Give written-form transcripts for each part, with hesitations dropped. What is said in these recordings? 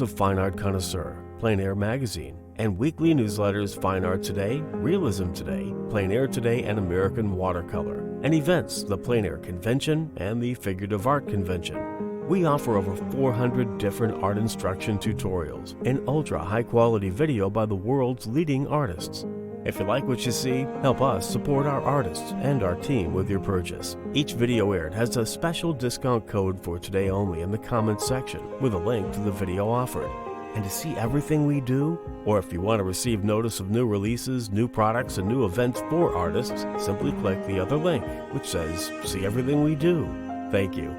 of Fine Art Connoisseur, Plein Air Magazine, and weekly newsletters Fine Art Today, Realism Today, Plein Air Today, and American Watercolor, and events, the Plein Air Convention and the Figurative Art Convention. We offer over 400 different art instruction tutorials and ultra high-quality video by the world's leading artists. If you like what you see, help us support our artists and our team with your purchase. Each video aired has a special discount code for today only in the comments section with a link to the video offered. And to see everything we do, or if you want to receive notice of new releases, new products, and new events for artists, simply click the other link, which says, "See everything we do." Thank you.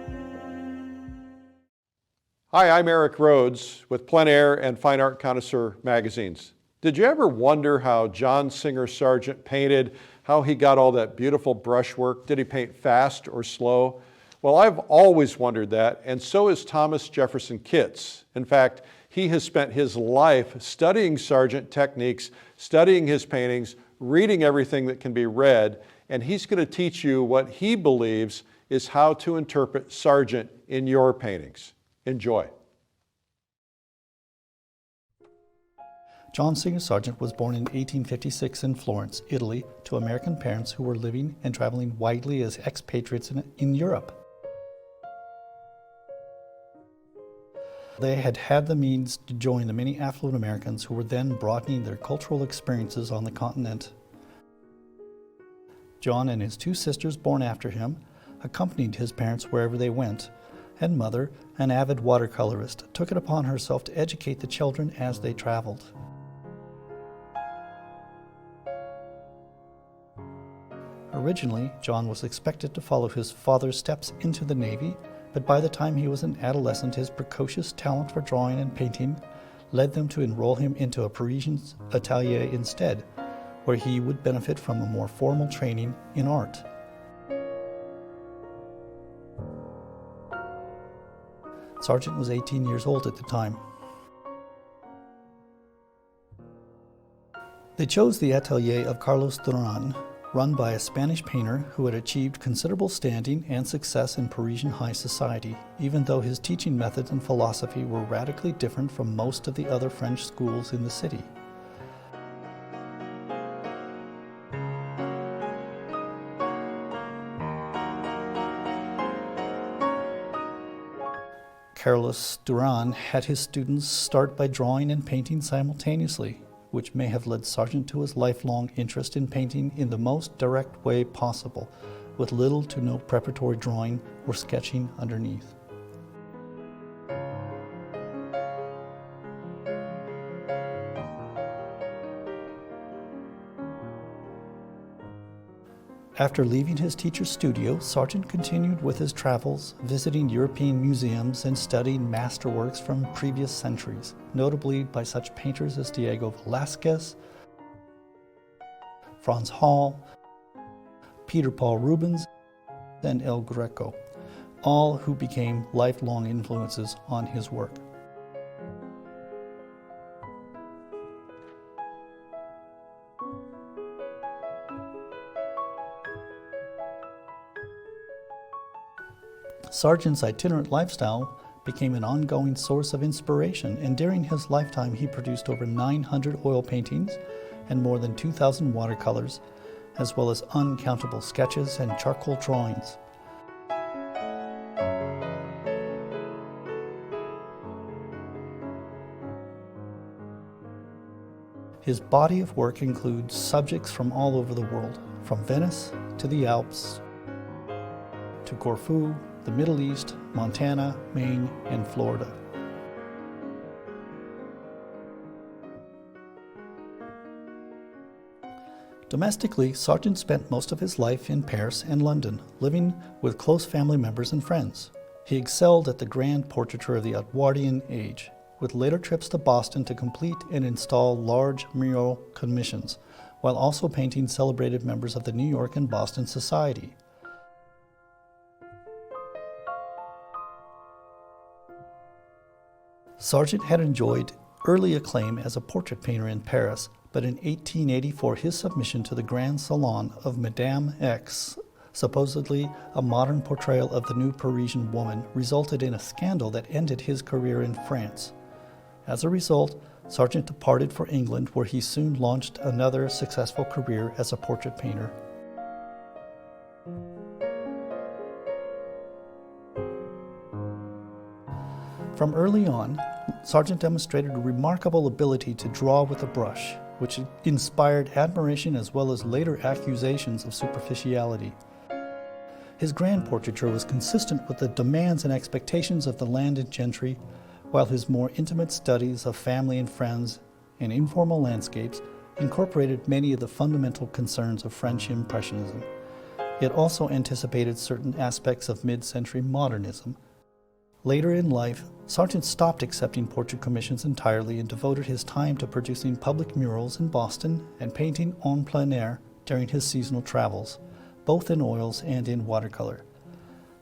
Hi, I'm Eric Rhodes with Plein Air and Fine Art Connoisseur magazines. Did you ever wonder how John Singer Sargent painted, how he got all that beautiful brushwork? Did he paint fast or slow? Well, I've always wondered that, and so has Thomas Jefferson Kitts. In fact, he has spent his life studying Sargent techniques, studying his paintings, reading everything that can be read, and he's going to teach you what he believes is how to interpret Sargent in your paintings. Enjoy. John Singer Sargent was born in 1856 in Florence, Italy, to American parents who were living and traveling widely as expatriates in Europe. They had had the means to join the many affluent Americans who were then broadening their cultural experiences on the continent. John and his two sisters born after him accompanied his parents wherever they went, and mother, an avid watercolorist, took it upon herself to educate the children as they traveled. Originally, John was expected to follow his father's steps into the Navy, but by the time he was an adolescent, his precocious talent for drawing and painting led them to enroll him into a Parisian atelier instead, where he would benefit from a more formal training in art. Sargent was 18 years old at the time. They chose the atelier of Carlos Duran, run by a Spanish painter who had achieved considerable standing and success in Parisian high society, even though his teaching methods and philosophy were radically different from most of the other French schools in the city. Carlos Duran had his students start by drawing and painting simultaneously, which may have led Sargent to his lifelong interest in painting in the most direct way possible, with little to no preparatory drawing or sketching underneath. After leaving his teacher's studio, Sargent continued with his travels, visiting European museums and studying masterworks from previous centuries, notably by such painters as Diego Velázquez, Franz Hall, Peter Paul Rubens, and El Greco, all who became lifelong influences on his work. Sargent's itinerant lifestyle became an ongoing source of inspiration, and during his lifetime he produced over 900 oil paintings and more than 2,000 watercolors, as well as uncountable sketches and charcoal drawings. His body of work includes subjects from all over the world, from Venice to the Alps, to Corfu, the Middle East, Montana, Maine, and Florida. Domestically, Sargent spent most of his life in Paris and London, living with close family members and friends. He excelled at the grand portraiture of the Edwardian age, with later trips to Boston to complete and install large mural commissions, while also painting celebrated members of the New York and Boston Society. Sargent had enjoyed early acclaim as a portrait painter in Paris, but in 1884 his submission to the Grand Salon of Madame X, supposedly a modern portrayal of the new Parisian woman, resulted in a scandal that ended his career in France. As a result, Sargent departed for England, where he soon launched another successful career as a portrait painter. From early on, Sargent demonstrated a remarkable ability to draw with a brush, which inspired admiration as well as later accusations of superficiality. His grand portraiture was consistent with the demands and expectations of the landed gentry, while his more intimate studies of family and friends and informal landscapes incorporated many of the fundamental concerns of French Impressionism. It also anticipated certain aspects of mid-century modernism. Later in life, Sargent stopped accepting portrait commissions entirely and devoted his time to producing public murals in Boston and painting en plein air during his seasonal travels, both in oils and in watercolor.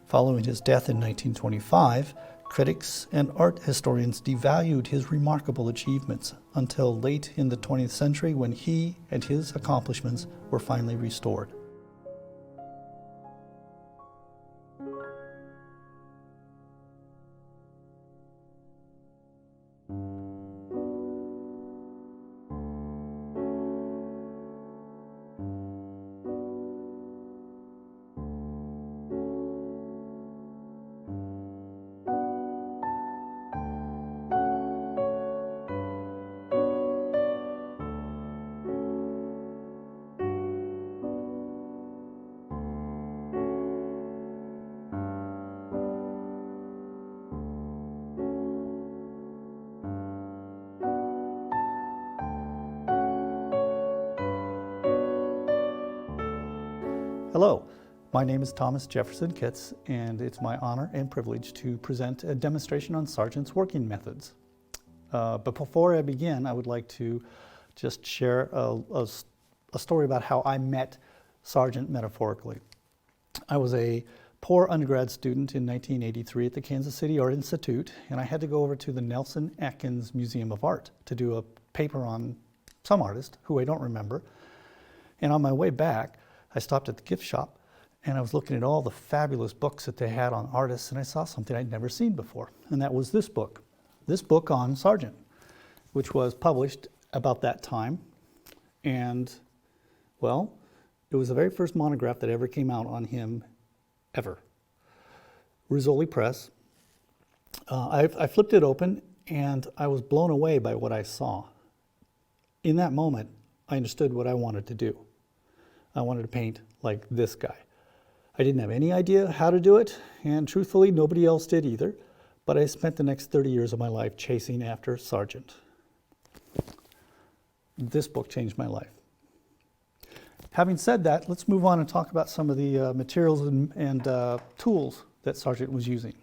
Following his death in 1925, critics and art historians devalued his remarkable achievements until late in the 20th century, when he and his accomplishments were finally restored. Hello, my name is Thomas Jefferson Kitts, and it's my honor and privilege to present a demonstration on Sargent's working methods. But before I begin, I would like to just share a story about how I met Sargent metaphorically. I was a poor undergrad student in 1983 at the Kansas City Art Institute, and I had to go over to the Nelson Atkins Museum of Art to do a paper on some artist who I don't remember. And on my way back, I stopped at the gift shop and I was looking at all the fabulous books that they had on artists, and I saw something I'd never seen before, and that was this book on Sargent, which was published about that time. And, well, it was the very first monograph that ever came out on him, ever. Rizzoli Press. I flipped it open and I was blown away by what I saw. In that moment, I understood what I wanted to do. I wanted to paint like this guy. I didn't have any idea how to do it, and truthfully, nobody else did either, but I spent the next 30 years of my life chasing after Sargent. This book changed my life. Having said that, let's move on and talk about some of the materials and tools that Sargent was using.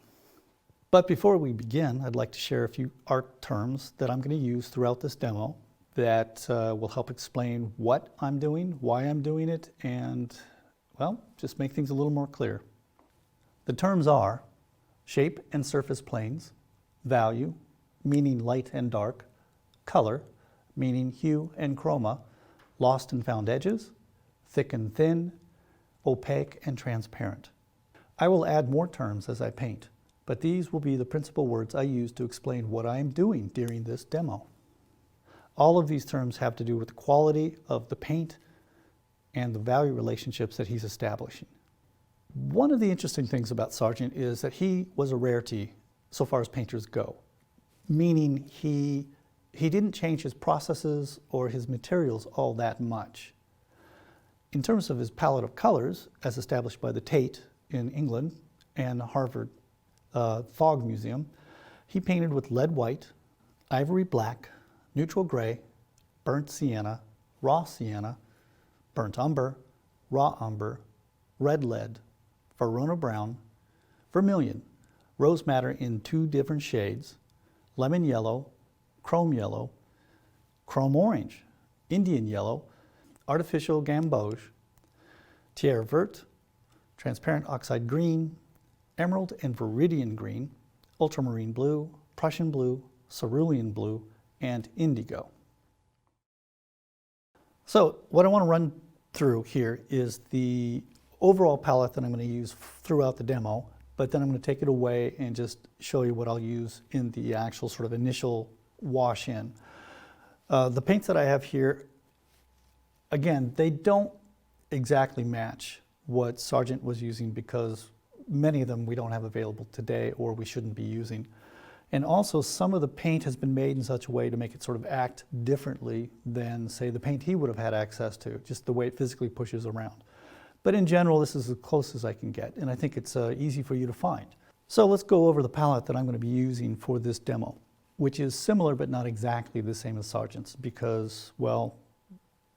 But before we begin, I'd like to share a few art terms that I'm going to use throughout this demo that will help explain what I'm doing, why I'm doing it, and, well, just make things a little more clear. The terms are shape and surface planes, value, meaning light and dark, color, meaning hue and chroma, lost and found edges, thick and thin, opaque and transparent. I will add more terms as I paint, but these will be the principal words I use to explain what I am doing during this demo. All of these terms have to do with the quality of the paint and the value relationships that he's establishing. One of the interesting things about Sargent is that he was a rarity so far as painters go, meaning he didn't change his processes or his materials all that much. In terms of his palette of colors, as established by the Tate in England and Harvard Fogg Museum, he painted with lead white, ivory black, neutral gray, burnt sienna, raw sienna, burnt umber, raw umber, red lead, Verona brown, vermilion, rose madder in 2 different shades, lemon yellow, chrome orange, Indian yellow, artificial gamboge, tiers vert, transparent oxide green, emerald and viridian green, ultramarine blue, Prussian blue, cerulean blue, and indigo. So what I want to run through here is the overall palette that I'm going to use throughout the demo, but then I'm going to take it away and just show you what I'll use in the actual sort of initial wash in. The paints that I have here, again, they don't exactly match what Sargent was using because many of them we don't have available today or we shouldn't be using. And also some of the paint has been made in such a way to make it sort of act differently than, say, the paint he would have had access to, just the way it physically pushes around. But in general, this is as close as I can get, and I think it's easy for you to find. So let's go over the palette that I'm going to be using for this demo, which is similar but not exactly the same as Sargent's because, well,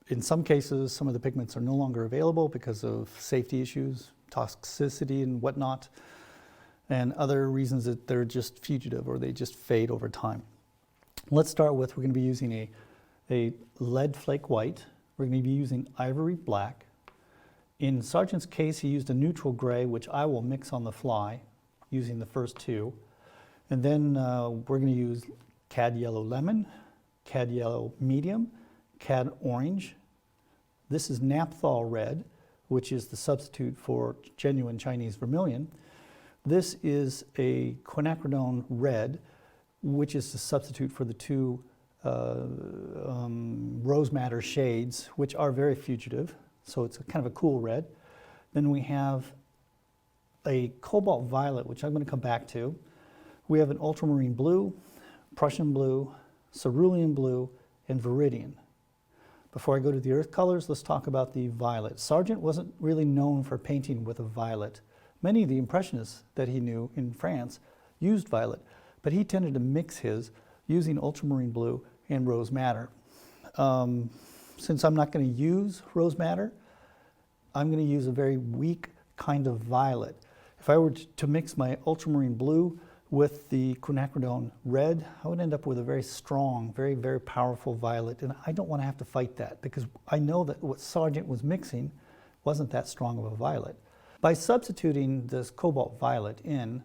in some cases, some of the pigments are no longer available because of safety issues, toxicity and whatnot, and other reasons that they're just fugitive or they just fade over time. Let's start with, we're going to be using a lead flake white. We're going to be using ivory black. In Sargent's case, he used a neutral gray, which I will mix on the fly using the first two. And then we're going to use cad yellow lemon, cad yellow medium, cad orange. This is naphthol red, which is the substitute for genuine Chinese vermilion. This is a quinacridone red, which is the substitute for the two rose madder shades, which are very fugitive. So it's kind of a cool red. Then we have a cobalt violet, which I'm going to come back to. We have an ultramarine blue, Prussian blue, cerulean blue, and viridian. Before I go to the earth colors, let's talk about the violet. Sargent wasn't really known for painting with a violet. Many of the Impressionists that he knew in France used violet, but he tended to mix his using ultramarine blue and rose madder. Since I'm not going to use rose madder, I'm going to use a very weak kind of violet. If I were to mix my ultramarine blue with the quinacridone red, I would end up with a very strong, very, very powerful violet, and I don't want to have to fight that because I know that what Sargent was mixing wasn't that strong of a violet. By substituting this cobalt violet in,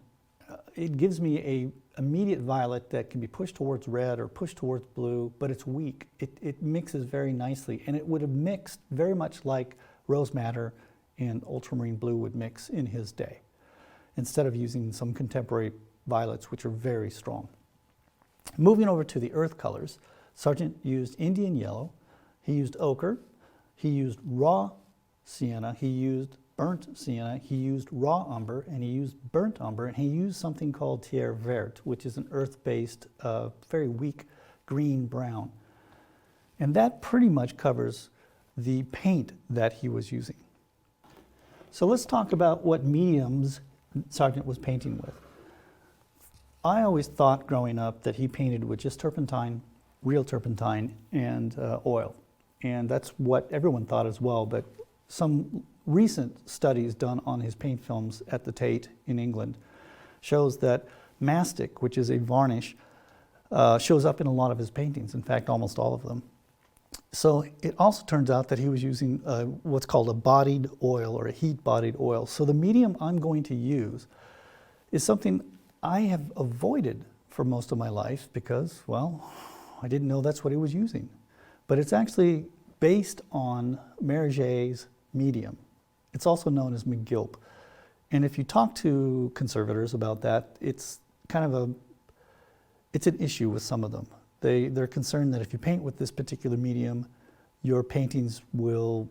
it gives me an immediate violet that can be pushed towards red or pushed towards blue, but it's weak. It mixes very nicely, and it would have mixed very much like rose madder and ultramarine blue would mix in his day, instead of using some contemporary violets, which are very strong. Moving over to the earth colors, Sargent used Indian yellow, he used ochre, he used raw sienna, he used burnt sienna, he used raw umber, and he used burnt umber, and he used something called terre verte, which is an earth-based, very weak green brown. And that pretty much covers the paint that he was using. So let's talk about what mediums Sargent was painting with. I always thought growing up that he painted with just turpentine, real turpentine, and oil. And that's what everyone thought as well, but some recent studies done on his paint films at the Tate in England shows that mastic, which is a varnish, shows up in a lot of his paintings, in fact almost all of them. So it also turns out that he was using what's called a bodied oil or a heat-bodied oil. So the medium I'm going to use is something I have avoided for most of my life because, well, I didn't know that's what he was using. But it's actually based on Meriget's medium. It's also known as McGilp. And if you talk to conservators about that, it's kind of it's an issue with some of them. They're concerned that if you paint with this particular medium, your paintings will,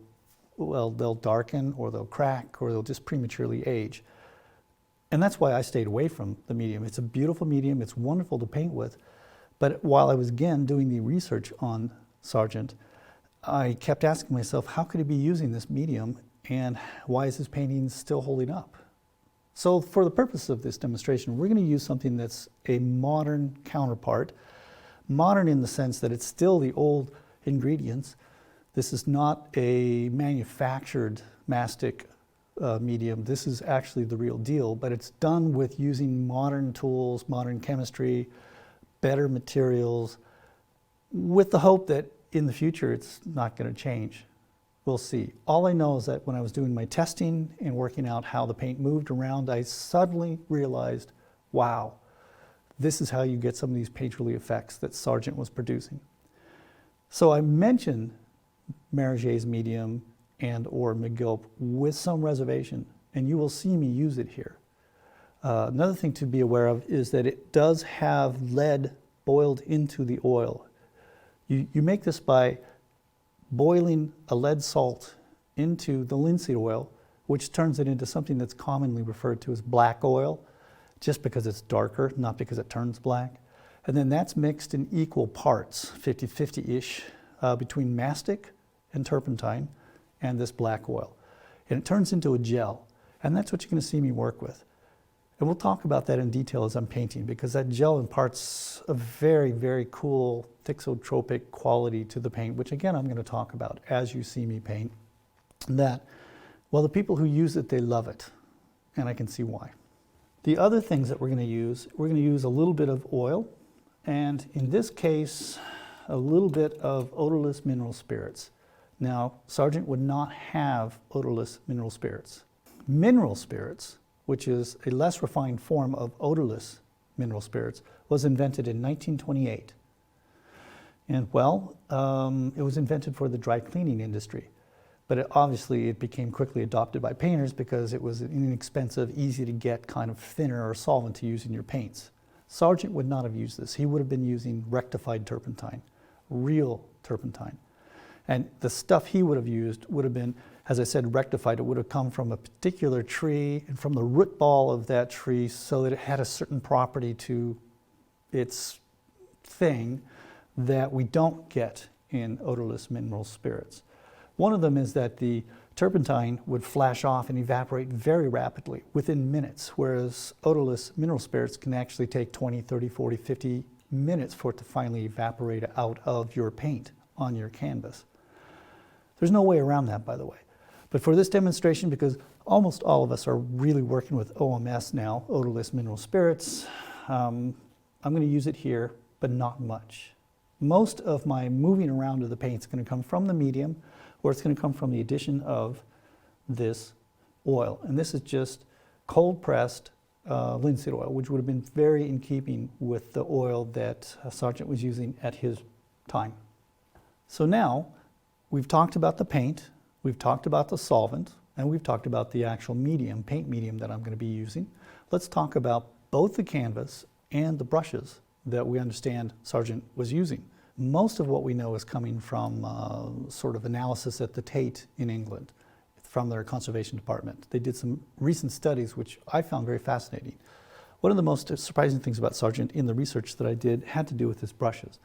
well, they'll darken or they'll crack or they'll just prematurely age. And that's why I stayed away from the medium. It's a beautiful medium, it's wonderful to paint with, but while I was again doing the research on Sargent, I kept asking myself, how could he be using this medium and why is his painting still holding up? So for the purpose of this demonstration, we're going to use something that's a modern counterpart. Modern in the sense that it's still the old ingredients. This is not a manufactured mastic medium. This is actually the real deal, but it's done with using modern tools, modern chemistry, better materials, with the hope that in the future it's not going to change. We'll see. All I know is that when I was doing my testing and working out how the paint moved around, I suddenly realized, wow, this is how you get some of these painterly effects that Sargent was producing. So I mentioned Meriget's medium and or McGilp with some reservation, and you will see me use it here. Another thing to be aware of is that it does have lead boiled into the oil. You make this by boiling a lead salt into the linseed oil, which turns it into something that's commonly referred to as black oil, just because it's darker, not because it turns black. And then that's mixed in equal parts, 50-50-ish, between mastic and turpentine and this black oil. And it turns into a gel. And that's what you're going to see me work with. And we'll talk about that in detail as I'm painting, because that gel imparts a very, very cool thixotropic quality to the paint, which again I'm going to talk about as you see me paint. That, well, the people who use it, they love it. And I can see why. The other things that we're going to use a little bit of oil, and in this case, a little bit of odorless mineral spirits. Now, Sargent would not have odorless mineral spirits. Mineral spirits, which is a less refined form of odorless mineral spirits, was invented in 1928. And well, it was invented for the dry cleaning industry. But obviously it became quickly adopted by painters because it was an inexpensive, easy to get kind of thinner or solvent to use in your paints. Sargent would not have used this. He would have been using rectified turpentine, real turpentine. And the stuff he would have used would have been, as I said, rectified. It would have come from a particular tree and from the root ball of that tree, so that it had a certain property to its thing that we don't get in odorless mineral spirits. One of them is that the turpentine would flash off and evaporate very rapidly within minutes, whereas odorless mineral spirits can actually take 20, 30, 40, 50 minutes for it to finally evaporate out of your paint on your canvas. There's no way around that, by the way. But for this demonstration, because almost all of us are really working with OMS now, odorless mineral spirits, I'm going to use it here, but not much. Most of my moving around of the paint is going to come from the medium, or it's going to come from the addition of this oil. And this is just cold pressed linseed oil, which would have been very in keeping with the oil that Sargent was using at his time. So now we've talked about the paint, we've talked about the solvent, and we've talked about the actual medium, paint medium that I'm going to be using. Let's talk about both the canvas and the brushes that we understand Sargent was using. Most of what we know is coming from sort of analysis at the Tate in England, from their conservation department. They did some recent studies which I found very fascinating. One of the most surprising things about Sargent in the research that I did had to do with his brushes.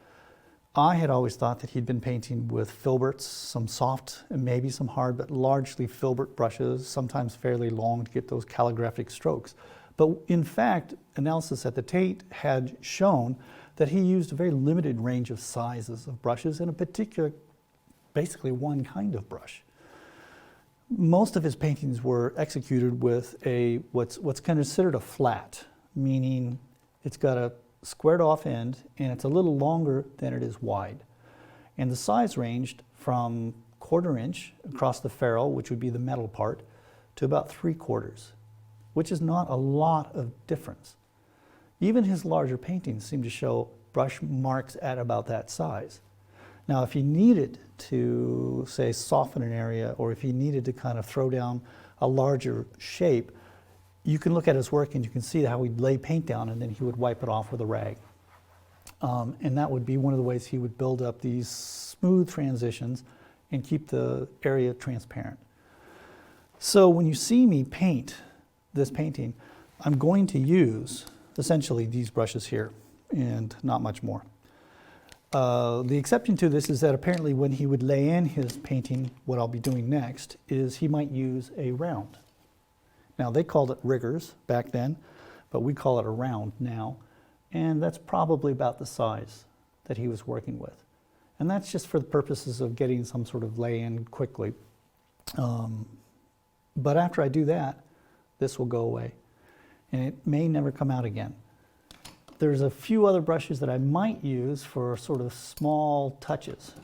I had always thought that he'd been painting with filberts, some soft and maybe some hard, but largely filbert brushes, sometimes fairly long to get those calligraphic strokes. But in fact, analysis at the Tate had shown that he used a very limited range of sizes of brushes in a particular, basically one kind of brush. Most of his paintings were executed with what's considered a flat, meaning it's got a squared off end and it's a little longer than it is wide. And the size ranged from 1/4 inch across the ferrule, which would be the metal part, to about 3/4, which is not a lot of difference. Even his larger paintings seem to show brush marks at about that size. Now, if he needed to, say, soften an area, or if he needed to kind of throw down a larger shape, you can look at his work and you can see how he'd lay paint down and then he would wipe it off with a rag. And that would be one of the ways he would build up these smooth transitions and keep the area transparent. So when you see me paint this painting, I'm going to use essentially these brushes here and not much more. The exception to this is that apparently when he would lay in his painting, what I'll be doing next is he might use a round. Now they called it riggers back then, but we call it a round now. And that's probably about the size that he was working with. And that's just for the purposes of getting some sort of lay-in quickly. But after I do that, this will go away. And it may never come out again. There's a few other brushes that I might use for sort of small touches.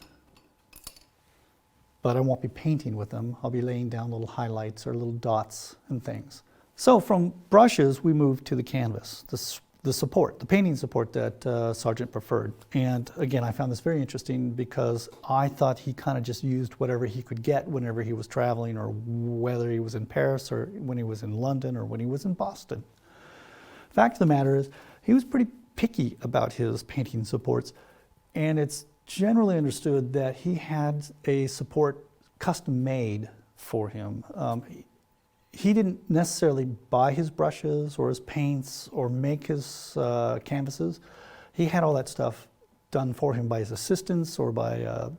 But I won't be painting with them. I'll be laying down little highlights or little dots and things. So from brushes, we move to the canvas, the support, the painting support that Sargent preferred. And again, I found this very interesting because I thought he kind of just used whatever he could get whenever he was traveling, or whether he was in Paris or when he was in London or when he was in Boston. Fact of the matter is, he was pretty picky about his painting supports, and it's generally understood that he had a support custom made for him. He didn't necessarily buy his brushes or his paints or make his canvases. He had all that stuff done for him by his assistants or by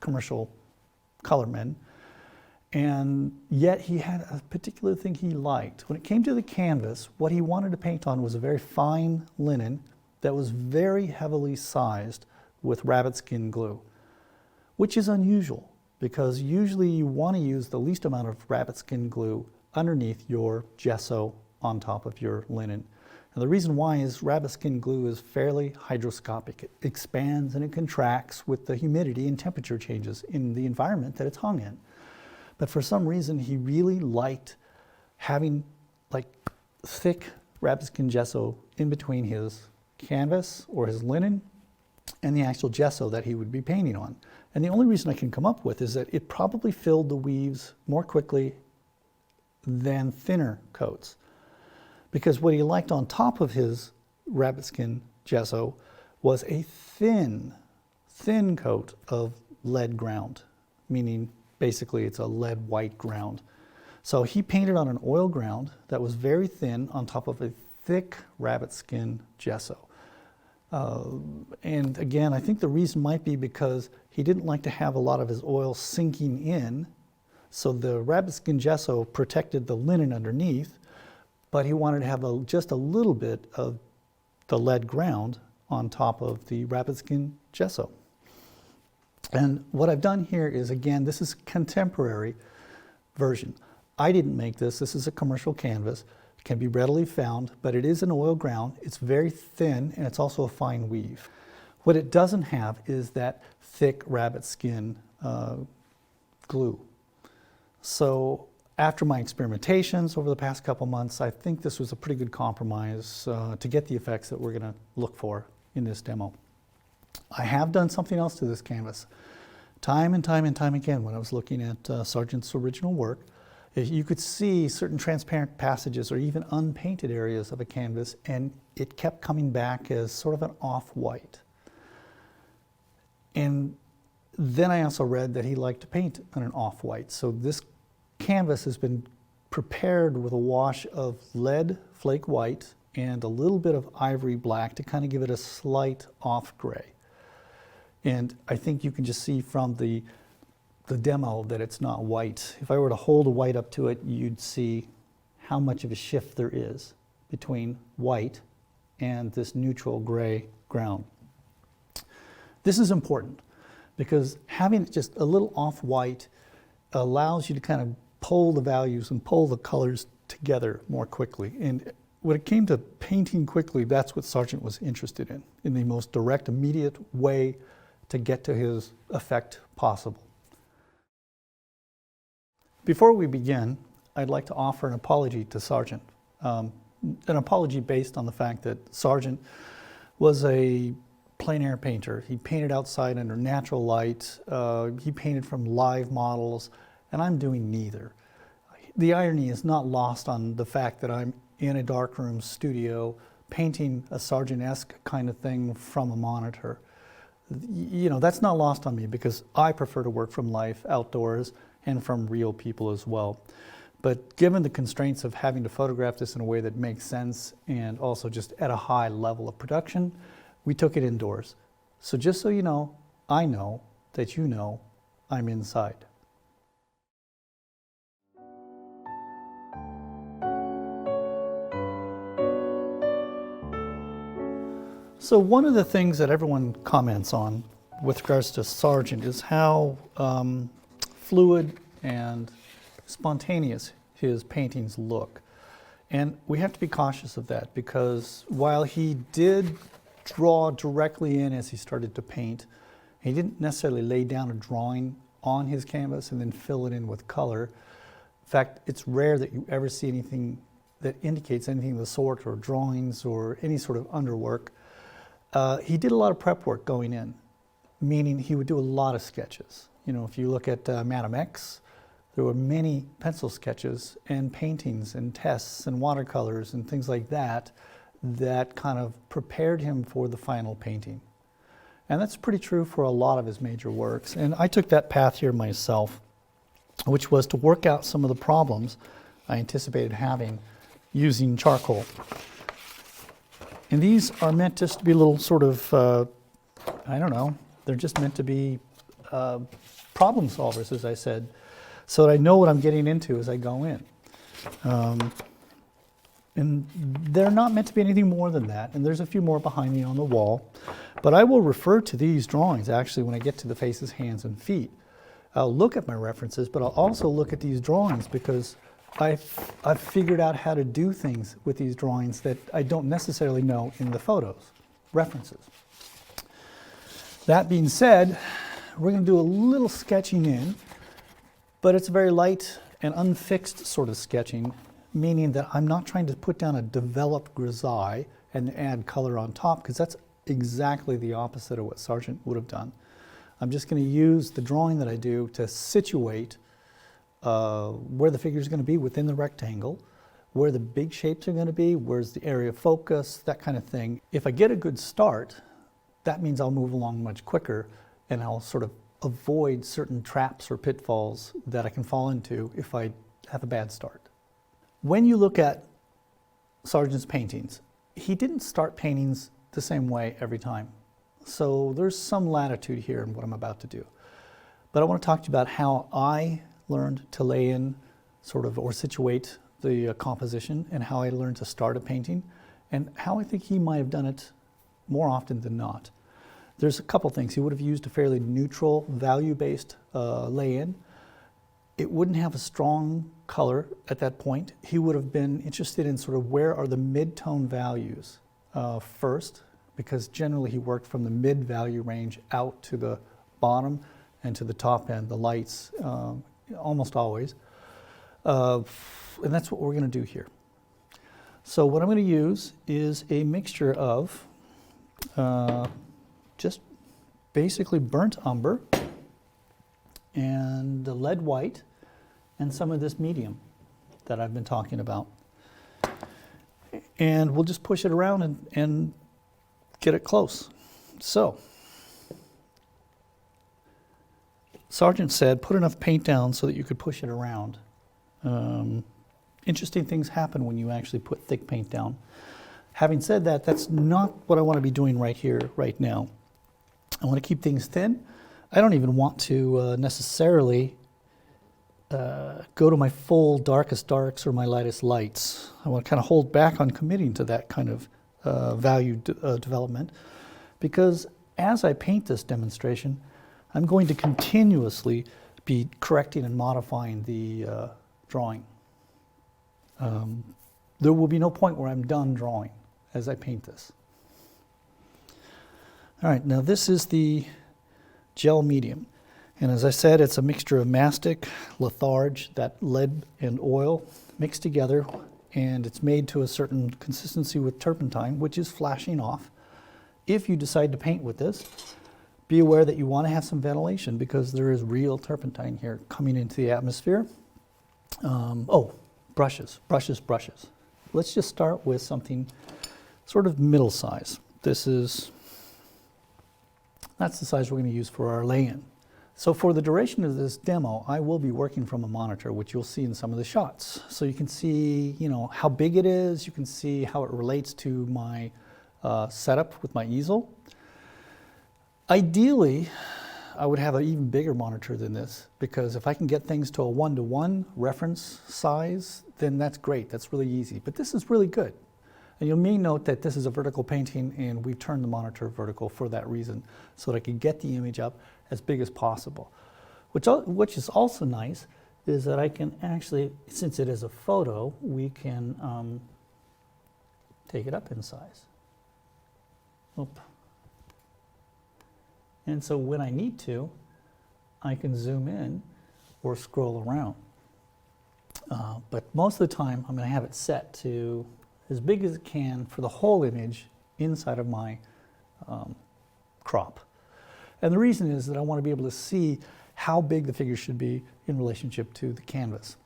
commercial color men. And yet he had a particular thing he liked. When it came to the canvas, what he wanted to paint on was a very fine linen that was very heavily sized with rabbit skin glue, which is unusual because usually you want to use the least amount of rabbit skin glue underneath your gesso on top of your linen. And the reason why is rabbit skin glue is fairly hygroscopic. It expands and it contracts with the humidity and temperature changes in the environment that it's hung in. But for some reason, he really liked having like thick rabbit skin gesso in between his canvas or his linen and the actual gesso that he would be painting on. And the only reason I can come up with is that it probably filled the weaves more quickly than thinner coats. Because what he liked on top of his rabbit skin gesso was a thin coat of lead ground, meaning basically it's a lead white ground. So he painted on an oil ground that was very thin on top of a thick rabbit skin gesso. And again, I think the reason might be because he didn't like to have a lot of his oil sinking in. So the rabbit skin gesso protected the linen underneath, but he wanted to have just a little bit of the lead ground on top of the rabbit skin gesso. And what I've done here is, again, this is a contemporary version. I didn't make this. This is a commercial canvas. It can be readily found, but it is an oil ground. It's very thin, and it's also a fine weave. What it doesn't have is that thick rabbit skin glue. So after my experimentations over the past couple months, I think this was a pretty good compromise to get the effects that we're going to look for in this demo. I have done something else to this canvas. Time and time again, when I was looking at Sargent's original work, you could see certain transparent passages or even unpainted areas of a canvas, and it kept coming back as sort of an off-white. And then I also read that he liked to paint on an off-white. So this canvas has been prepared with a wash of lead flake white and a little bit of ivory black to kind of give it a slight off gray. And I think you can just see from the demo that it's not white. If I were to hold a white up to it, you'd see how much of a shift there is between white and this neutral gray ground. This is important because having it just a little off-white allows you to kind of pull the values and pull the colors together more quickly. And when it came to painting quickly, that's what Sargent was interested in the most direct, immediate way to get to his effect possible. Before we begin, I'd like to offer an apology to Sargent. An apology based on the fact that Sargent was a plein air painter. He painted outside under natural light. He painted from live models, and I'm doing neither. The irony is not lost on the fact that I'm in a darkroom studio painting a Sargent-esque kind of thing from a monitor. You know, that's not lost on me because I prefer to work from life outdoors and from real people as well. But given the constraints of having to photograph this in a way that makes sense and also just at a high level of production, we took it indoors. So just so you know, I know that you know I'm inside. So one of the things that everyone comments on with regards to Sargent is how fluid and spontaneous his paintings look. And we have to be cautious of that because while he did draw directly in as he started to paint, he didn't necessarily lay down a drawing on his canvas and then fill it in with color. In fact, it's rare that you ever see anything that indicates anything of the sort, or drawings or any sort of underwork. He did a lot of prep work going in, meaning he would do a lot of sketches. You know, if you look at Madam X, there were many pencil sketches and paintings and tests and watercolors and things like that that kind of prepared him for the final painting. And that's pretty true for a lot of his major works. And I took that path here myself, which was to work out some of the problems I anticipated having using charcoal. And these are meant just to be little sort of, I don't know, they're just meant to be problem solvers, as I said, so that I know what I'm getting into as I go in. And they're not meant to be anything more than that, and there's a few more behind me on the wall. But I will refer to these drawings, actually, when I get to the faces, hands, and feet. I'll look at my references, but I'll also look at these drawings because I've figured out how to do things with these drawings that I don't necessarily know in the photos, references. That being said, we're going to do a little sketching in, but it's very light and unfixed sort of sketching, meaning that I'm not trying to put down a developed grisaille and add color on top, because that's exactly the opposite of what Sargent would have done. I'm just going to use the drawing that I do to situate where the figure is going to be within the rectangle, where the big shapes are going to be, where's the area of focus, that kind of thing. If I get a good start, that means I'll move along much quicker and I'll sort of avoid certain traps or pitfalls that I can fall into if I have a bad start. When you look at Sargent's paintings, he didn't start paintings the same way every time. So there's some latitude here in what I'm about to do. But I want to talk to you about how I learned to lay in sort of or situate the composition, and how I learned to start a painting, and how I think he might have done it more often than not. There's a couple things. He would have used a fairly neutral, value-based lay-in. It wouldn't have a strong color at that point. He would have been interested in sort of where are the mid-tone values first, because generally he worked from the mid-value range out to the bottom and to the top end, the lights, almost always. And that's what we're going to do here. So what I'm going to use is a mixture of just basically burnt umber and lead white and some of this medium that I've been talking about. And we'll just push it around and get it close. So, Sargent said, put enough paint down so that you could push it around. Interesting things happen when you actually put thick paint down. Having said that, that's not what I want to be doing right here, right now. I want to keep things thin. I don't even want to necessarily go to my full darkest darks or my lightest lights. I want to kind of hold back on committing to that kind of value development, because as I paint this demonstration, I'm going to continuously be correcting and modifying the drawing. There will be no point where I'm done drawing as I paint this. All right, now this is the gel medium. And as I said, it's a mixture of mastic, litharge, that lead and oil mixed together, and it's made to a certain consistency with turpentine, which is flashing off. If you decide to paint with this, be aware that you want to have some ventilation, because there is real turpentine here coming into the atmosphere. Brushes. Let's just start with something sort of middle size. That's the size we're going to use for our lay-in. So for the duration of this demo, I will be working from a monitor, which you'll see in some of the shots. So you can see, how big it is. You can see how it relates to my setup with my easel. Ideally, I would have an even bigger monitor than this, because if I can get things to a 1-to-1 reference size, then that's great. That's really easy. But this is really good. And you may note that this is a vertical painting, and we've turned the monitor vertical for that reason, so that I can get the image up as big as possible. Which is also nice, is that I can actually, since it is a photo, we can take it up in size. Oop. And so when I need to, I can zoom in or scroll around. But most of the time, I'm going to have it set to as big as it can for the whole image inside of my crop. And the reason is that I want to be able to see how big the figure should be in relationship to the canvas.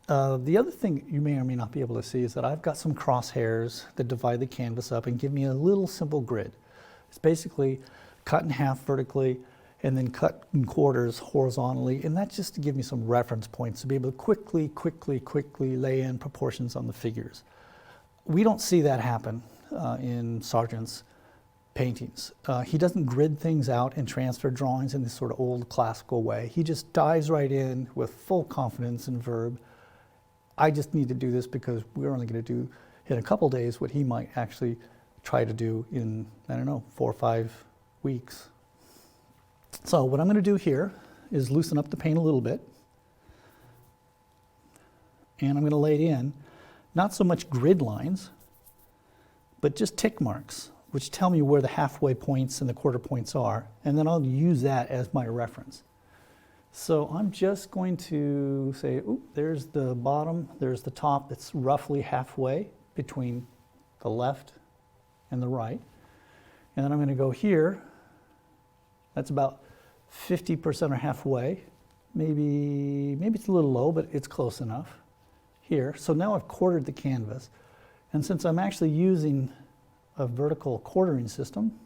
The other thing you may or may not be able to see is that I've got some crosshairs that divide the canvas up and give me a little simple grid. It's basically cut in half vertically and then cut in quarters horizontally, and that's just to give me some reference points to be able to quickly lay in proportions on the figures. We don't see that happen in Sargent's paintings. He doesn't grid things out and transfer drawings in this sort of old classical way. He just dives right in with full confidence in verb. I just need to do this because we're only going to do in a couple days what he might actually try to do in, I don't know, 4 or 5 weeks. So what I'm going to do here is loosen up the paint a little bit. And I'm going to lay it in, not so much grid lines, but just tick marks, which tell me where the halfway points and the quarter points are. And then I'll use that as my reference. So I'm just going to say, oop, there's the bottom, there's the top. It's roughly halfway between the left and the right. And then I'm going to go here. That's about 50% or halfway. Maybe it's a little low, but it's close enough here. So now I've quartered the canvas. And since I'm actually using a vertical quartering system,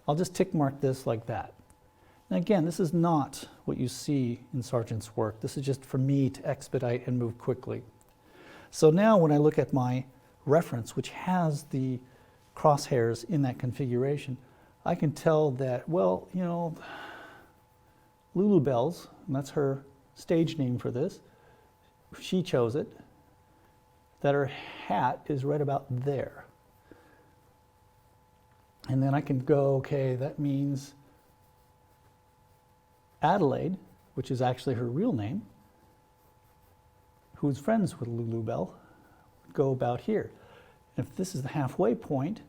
I'll just tick mark this like that. And again, this is not what you see in Sargent's work. This is just for me to expedite and move quickly. So now when I look at my reference, which has the crosshairs in that configuration, I can tell that, well, you know, Lulu Bells, and that's her stage name for this, she chose it, that her hat is right about there. And then I can go, okay, that means Adelaide, which is actually her real name, who's friends with Lulu Bell, would go about here. If this is the halfway point,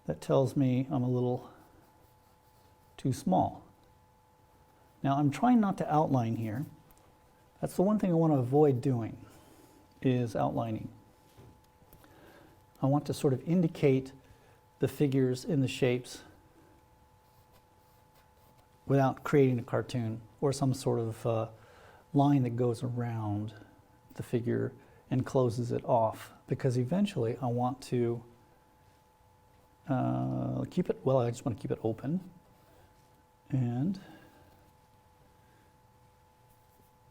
that tells me I'm a little too small. Now I'm trying not to outline here. That's the one thing I want to avoid doing, is outlining. I want to sort of indicate the figures in the shapes without creating a cartoon or some sort of line that goes around the figure and closes it off, because eventually I want to keep it, well, I just want to keep it open. And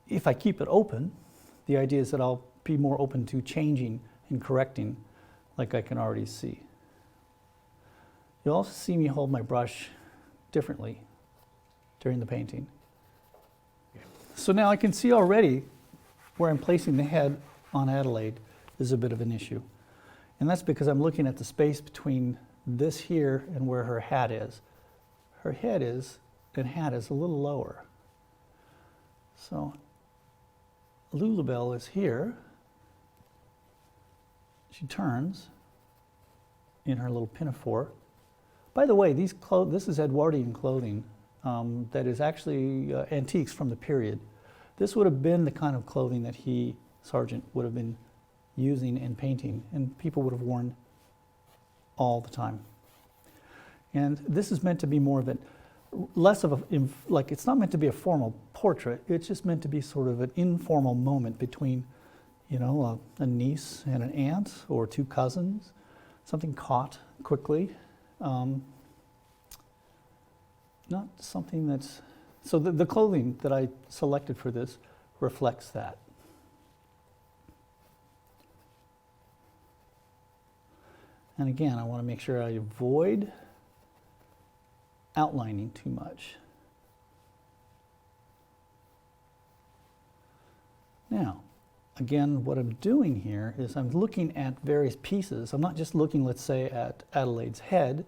if I keep it open, the idea is that I'll be more open to changing and correcting, like I can already see. You'll also see me hold my brush differently during the painting. So now I can see already where I'm placing the head on Adelaide is a bit of an issue. And that's because I'm looking at the space between this here and where her hat is. Her head is, and hat is a little lower. So Lulabelle is here. She turns in her little pinafore. By the way, this is Edwardian clothing that is actually antiques from the period. This would have been the kind of clothing that Sargent, would have been using and painting, and people would have worn all the time. And this is meant to be more of less of a, like, it's not meant to be a formal portrait, it's just meant to be sort of an informal moment between, you know, a niece and an aunt, or two cousins, something caught quickly. Not something that's, so the clothing that I selected for this reflects that. And again, I want to make sure I avoid outlining too much. Now, again, what I'm doing here is I'm looking at various pieces. I'm not just looking, let's say, at Adelaide's head.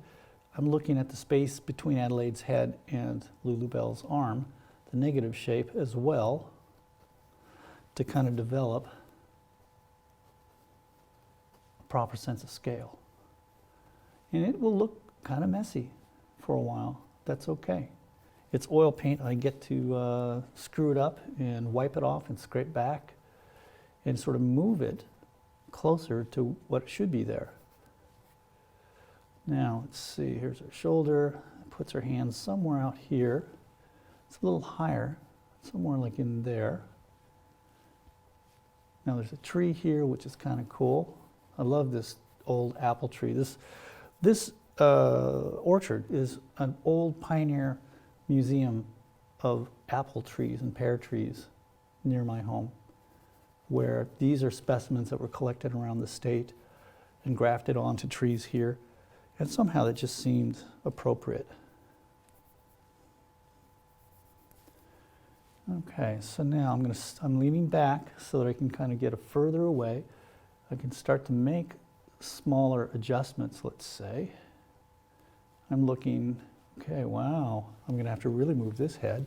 I'm looking at the space between Adelaide's head and Lulubelle's arm, the negative shape as well, to kind of develop a proper sense of scale. And it will look kind of messy for a while. That's okay. It's oil paint. I get to screw it up and wipe it off and scrape back and sort of move it closer to what should be there. Now, let's see, here's her shoulder, puts her hands somewhere out here. It's a little higher, somewhere like in there. Now there's a tree here, which is kind of cool. I love this old apple tree. This orchard is an old pioneer museum of apple trees and pear trees near my home, where these are specimens that were collected around the state and grafted onto trees here. And somehow that just seemed appropriate. Okay, so now I'm leaning back so that I can kind of get further away. I can start to make smaller adjustments, let's say. I'm looking, okay, wow, I'm going to have to really move this head.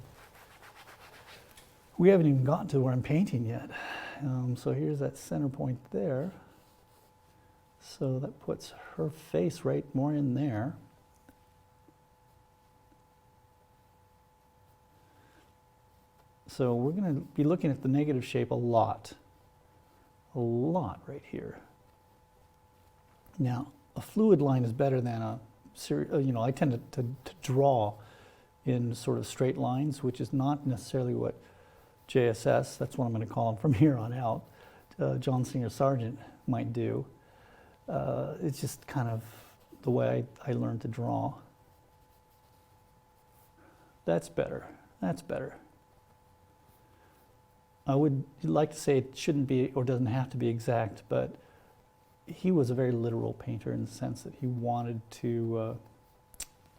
We haven't even gotten to where I'm painting yet. So here's that center point there. So that puts her face right more in there. So we're going to be looking at the negative shape a lot right here. Now, a fluid line is better than I tend to draw in sort of straight lines, which is not necessarily what JSS, that's what I'm going to call him from here on out, John Singer Sargent might do. It's just kind of the way I learned to draw. That's better. That's better. I would like to say it shouldn't be or doesn't have to be exact, but he was a very literal painter in the sense that he wanted to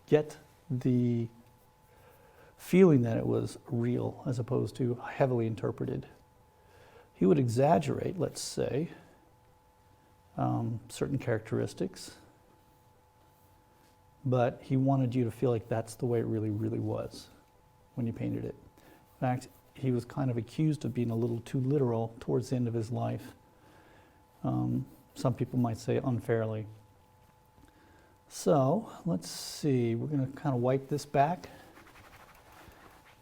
get the feeling that it was real as opposed to heavily interpreted. He would exaggerate, let's say, certain characteristics, but he wanted you to feel like that's the way it really, really was when you painted it. In fact, he was kind of accused of being a little too literal towards the end of his life. Some people might say unfairly. So let's see, we're going to kind of wipe this back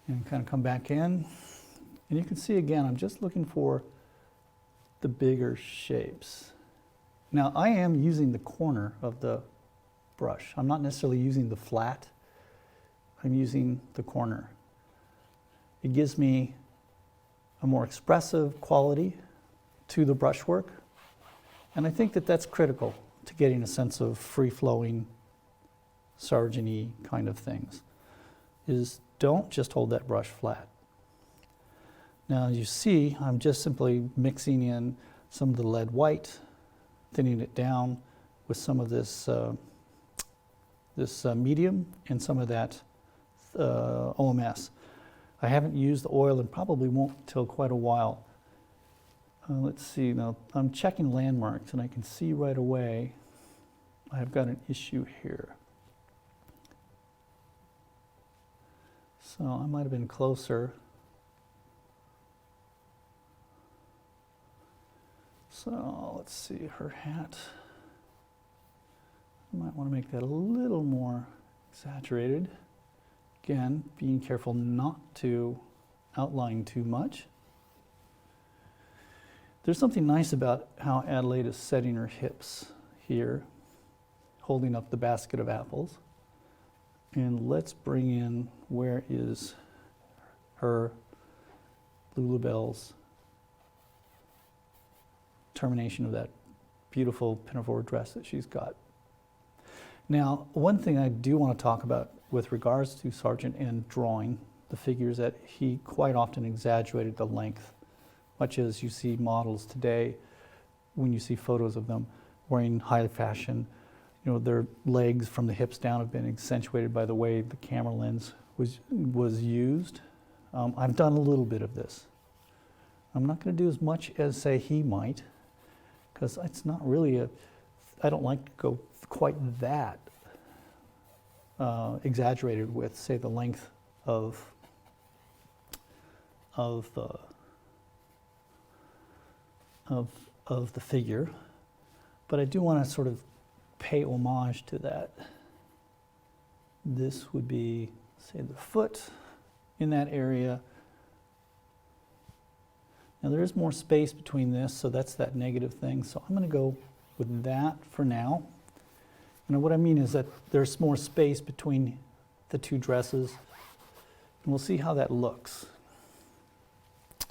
and kind of come back in. And you can see again, I'm just looking for the bigger shapes. Now I am using the corner of the brush. I'm not necessarily using the flat. I'm using the corner. It gives me a more expressive quality to the brushwork. And I think that that's critical to getting a sense of free-flowing, Sargent-y kind of things, is don't just hold that brush flat. Now you see, I'm just simply mixing in some of the lead white, thinning it down with some of this, medium and some of that OMS. I haven't used the oil and probably won't until quite a while. Let's see, now I'm checking landmarks and I can see right away I've got an issue here. So I might have been closer. So let's see, her hat. I might want to make that a little more exaggerated. Again, being careful not to outline too much. There's something nice about how Adelaide is setting her hips here, holding up the basket of apples. And let's bring in, where is her Lulabelle's termination of that beautiful pinafore dress that she's got. Now, one thing I do want to talk about with regards to Sargent and drawing the figures, that he quite often exaggerated the length, much as you see models today when you see photos of them wearing high fashion. You know, their legs from the hips down have been accentuated by the way the camera lens was used. I've done a little bit of this. I'm not going to do as much as, say, he might, because it's not really I don't like to go quite that exaggerated with, say, the length of the figure, but I do want to sort of pay homage to that. This would be, say, the foot in that area. Now there is more space between this, so that's that negative thing. So I'm going to go with that for now. And what I mean is that there's more space between the two dresses, and we'll see how that looks.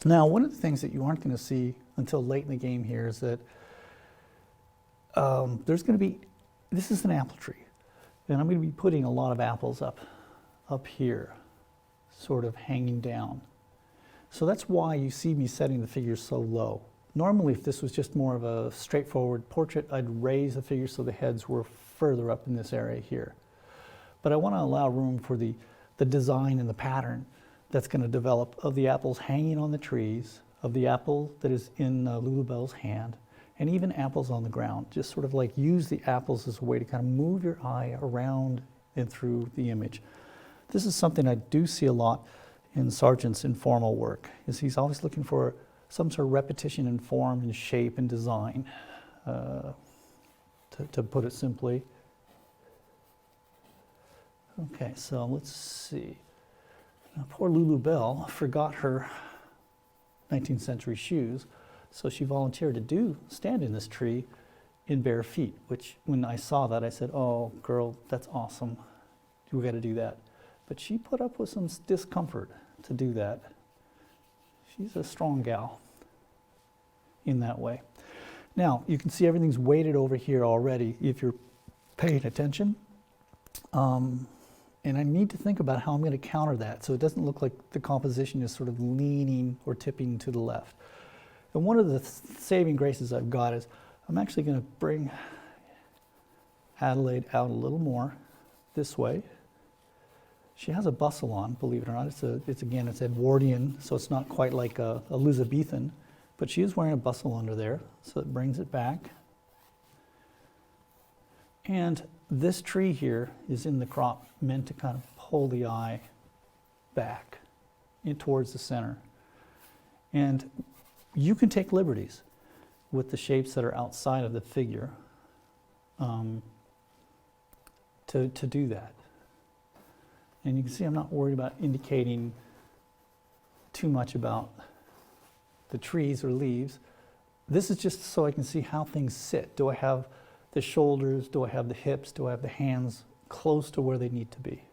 Now, one of the things that you aren't going to see until late in the game here is that there's going to be, this is an apple tree, and I'm going to be putting a lot of apples up here, sort of hanging down. So that's why you see me setting the figures so low. Normally, if this was just more of a straightforward portrait, I'd raise the figures so the heads were further up in this area here. But I want to allow room for the design and the pattern that's going to develop of the apples hanging on the trees, of the apple that is in Lulubelle's hand, and even apples on the ground. Just sort of like use the apples as a way to kind of move your eye around and through the image. This is something I do see a lot in Sargent's informal work, is he's always looking for some sort of repetition in form and shape and design, to put it simply. Okay, so let's see. Now, poor Lulubelle forgot her 19th century shoes, so she volunteered to stand in this tree in bare feet, which when I saw that I said, oh girl, that's awesome, we got to do that. But she put up with some discomfort to do that. She's a strong gal in that way. Now, you can see everything's weighted over here already if you're paying attention. And I need to think about how I'm going to counter that so it doesn't look like the composition is sort of leaning or tipping to the left. And one of the saving graces I've got is I'm actually going to bring Adelaide out a little more this way. She has a bustle on, believe it or not. It's Edwardian, so it's not quite like a Elizabethan, but she is wearing a bustle under there, so it brings it back. And this tree here is in the crop meant to kind of pull the eye back in towards the center. And you can take liberties with the shapes that are outside of the figure to do that. And you can see I'm not worried about indicating too much about the trees or leaves. This is just so I can see how things sit. Do I have the shoulders? Do I have the hips? Do I have the hands close to where they need to be?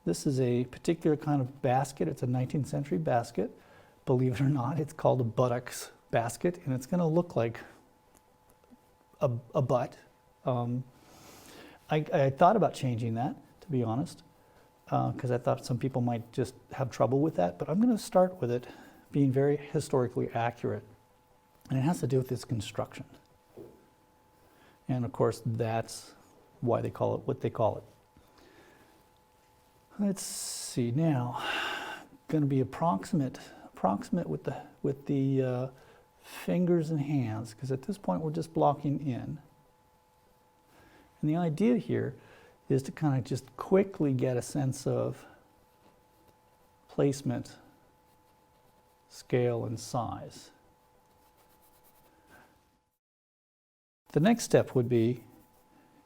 This is a particular kind of basket. It's a 19th century basket. Believe it or not, it's called a buttocks basket, and it's going to look like a butt. I thought about changing that, to be honest, because I thought some people might just have trouble with that, but I'm going to start with it being very historically accurate, and it has to do with its construction. And of course, that's why they call it what they call it. Let's see now. Going to be approximate with the fingers and hands, because at this point we're just blocking in. And the idea here is to kind of just quickly get a sense of placement, scale, and size. The next step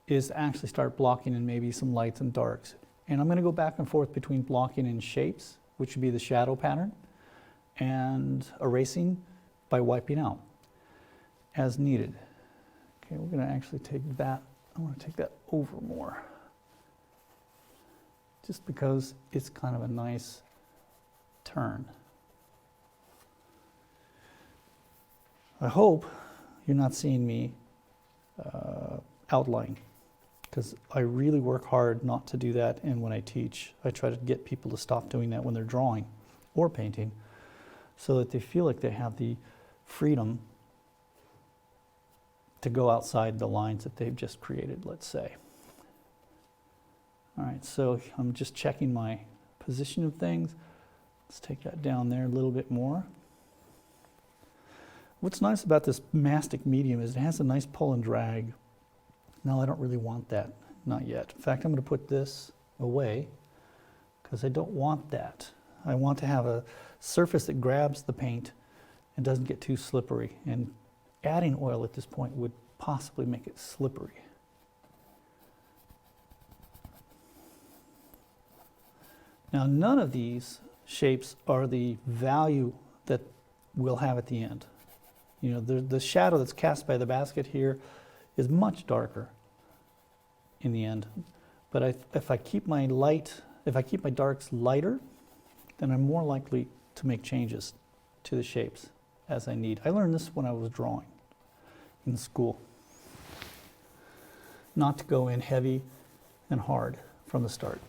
is to actually start blocking in maybe some lights and darks. And I'm going to go back and forth between blocking in shapes, which would be the shadow pattern, and erasing by wiping out as needed. Okay, we're going to actually take that, I want to take that over more, just because it's kind of a nice turn. I hope you're not seeing me outline, because I really work hard not to do that, and when I teach, I try to get people to stop doing that when they're drawing or painting, so that they feel like they have the freedom to go outside the lines that they've just created, let's say. All right, so I'm just checking my position of things. Let's take that down there a little bit more. What's nice about this mastic medium is it has a nice pull and drag. No, I don't really want that, not yet. In fact, I'm going to put this away because I don't want that. I want to have a surface that grabs the paint and doesn't get too slippery. And adding oil at this point would possibly make it slippery. Now, none of these shapes are the value that we'll have at the end. You know, the shadow that's cast by the basket here is much darker in the end. But if I keep my darks lighter, then I'm more likely to make changes to the shapes as I need. I learned this when I was drawing in school. Not to go in heavy and hard from the start.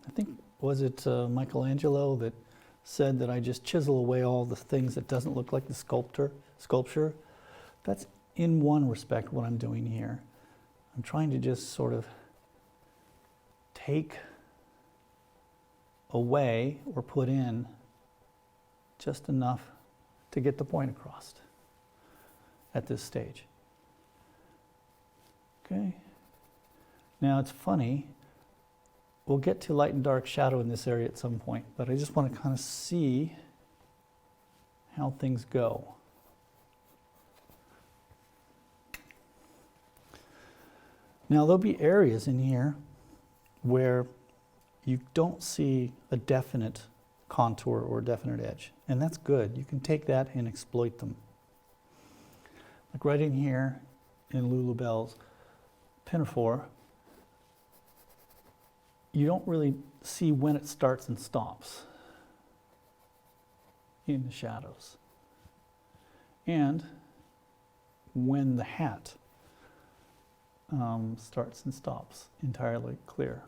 I think, was it Michelangelo that said that I just chisel away all the things that doesn't look like the sculpture? That's in one respect what I'm doing here. I'm trying to just sort of take away or put in just enough to get the point across at this stage. Okay. Now it's funny, we'll get to light and dark shadow in this area at some point, but I just want to kind of see how things go. Now there'll be areas in here where you don't see a definite contour or a definite edge, and that's good. You can take that and exploit them. Like right in here in Lulu Bell's pinafore, you don't really see when it starts and stops in the shadows. And when the hat starts and stops entirely clear.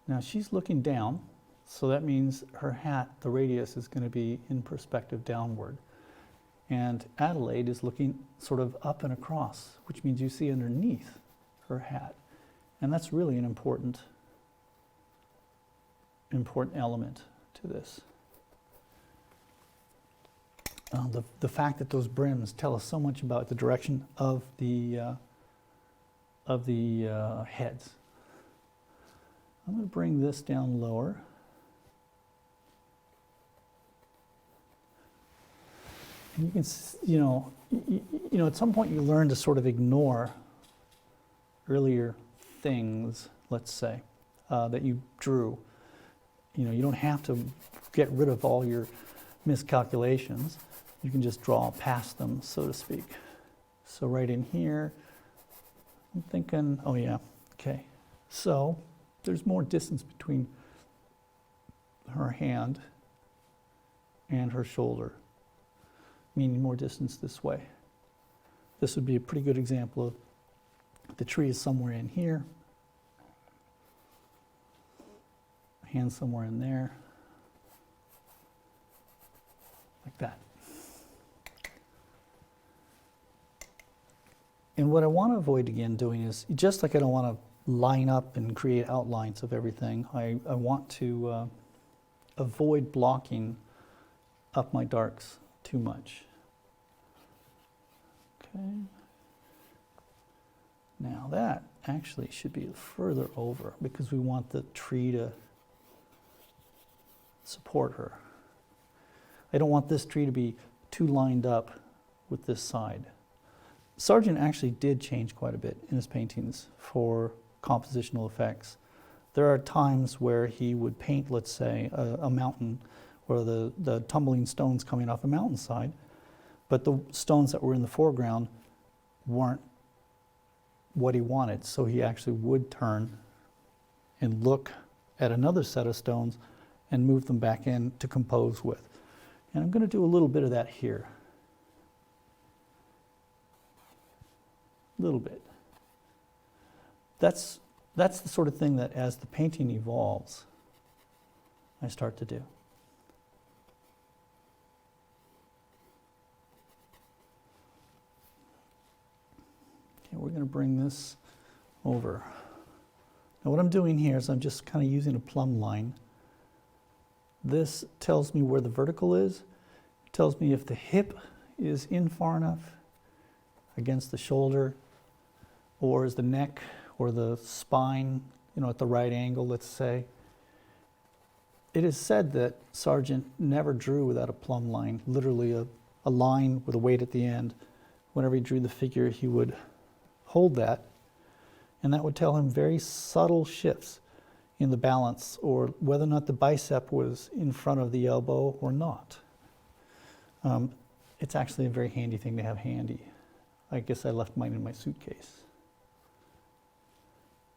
Now she's looking down, so that means her hat, the radius, is going to be in perspective downward. And Adelaide is looking sort of up and across, which means you see underneath her hat. And that's really an important element to this. The fact that those brims tell us so much about the direction of the heads. I'm going to bring this down lower. And you can, at some point you learn to sort of ignore earlier things, let's say, that you drew. You don't have to get rid of all your miscalculations. You can just draw past them, so to speak. So right in here, I'm thinking, oh yeah, okay. So there's more distance between her hand and her shoulder, meaning more distance this way. This would be a pretty good example of the tree is somewhere in here, hand somewhere in there, like that. And what I want to avoid again doing is, just like I don't want to line up and create outlines of everything, I want to avoid blocking up my darks too much. Okay. Now that actually should be further over because we want the tree to support her. I don't want this tree to be too lined up with this side. Sargent actually did change quite a bit in his paintings for compositional effects. There are times where he would paint, let's say, a mountain or the tumbling stones coming off a mountainside, but the stones that were in the foreground weren't what he wanted. So he actually would turn and look at another set of stones and move them back in to compose with. And I'm going to do a little bit of that here. A little bit. That's the sort of thing that as the painting evolves, I start to do. Okay, we're going to bring this over. Now what I'm doing here is I'm just kind of using a plumb line. This tells me where the vertical is. It tells me if the hip is in far enough against the shoulder, or is the neck or the spine, at the right angle, let's say. It is said that Sargent never drew without a plumb line, literally a line with a weight at the end. Whenever he drew the figure, he would hold that, and that would tell him very subtle shifts in the balance, or whether or not the bicep was in front of the elbow or not. It's actually a very handy thing to have handy. I guess I left mine in my suitcase.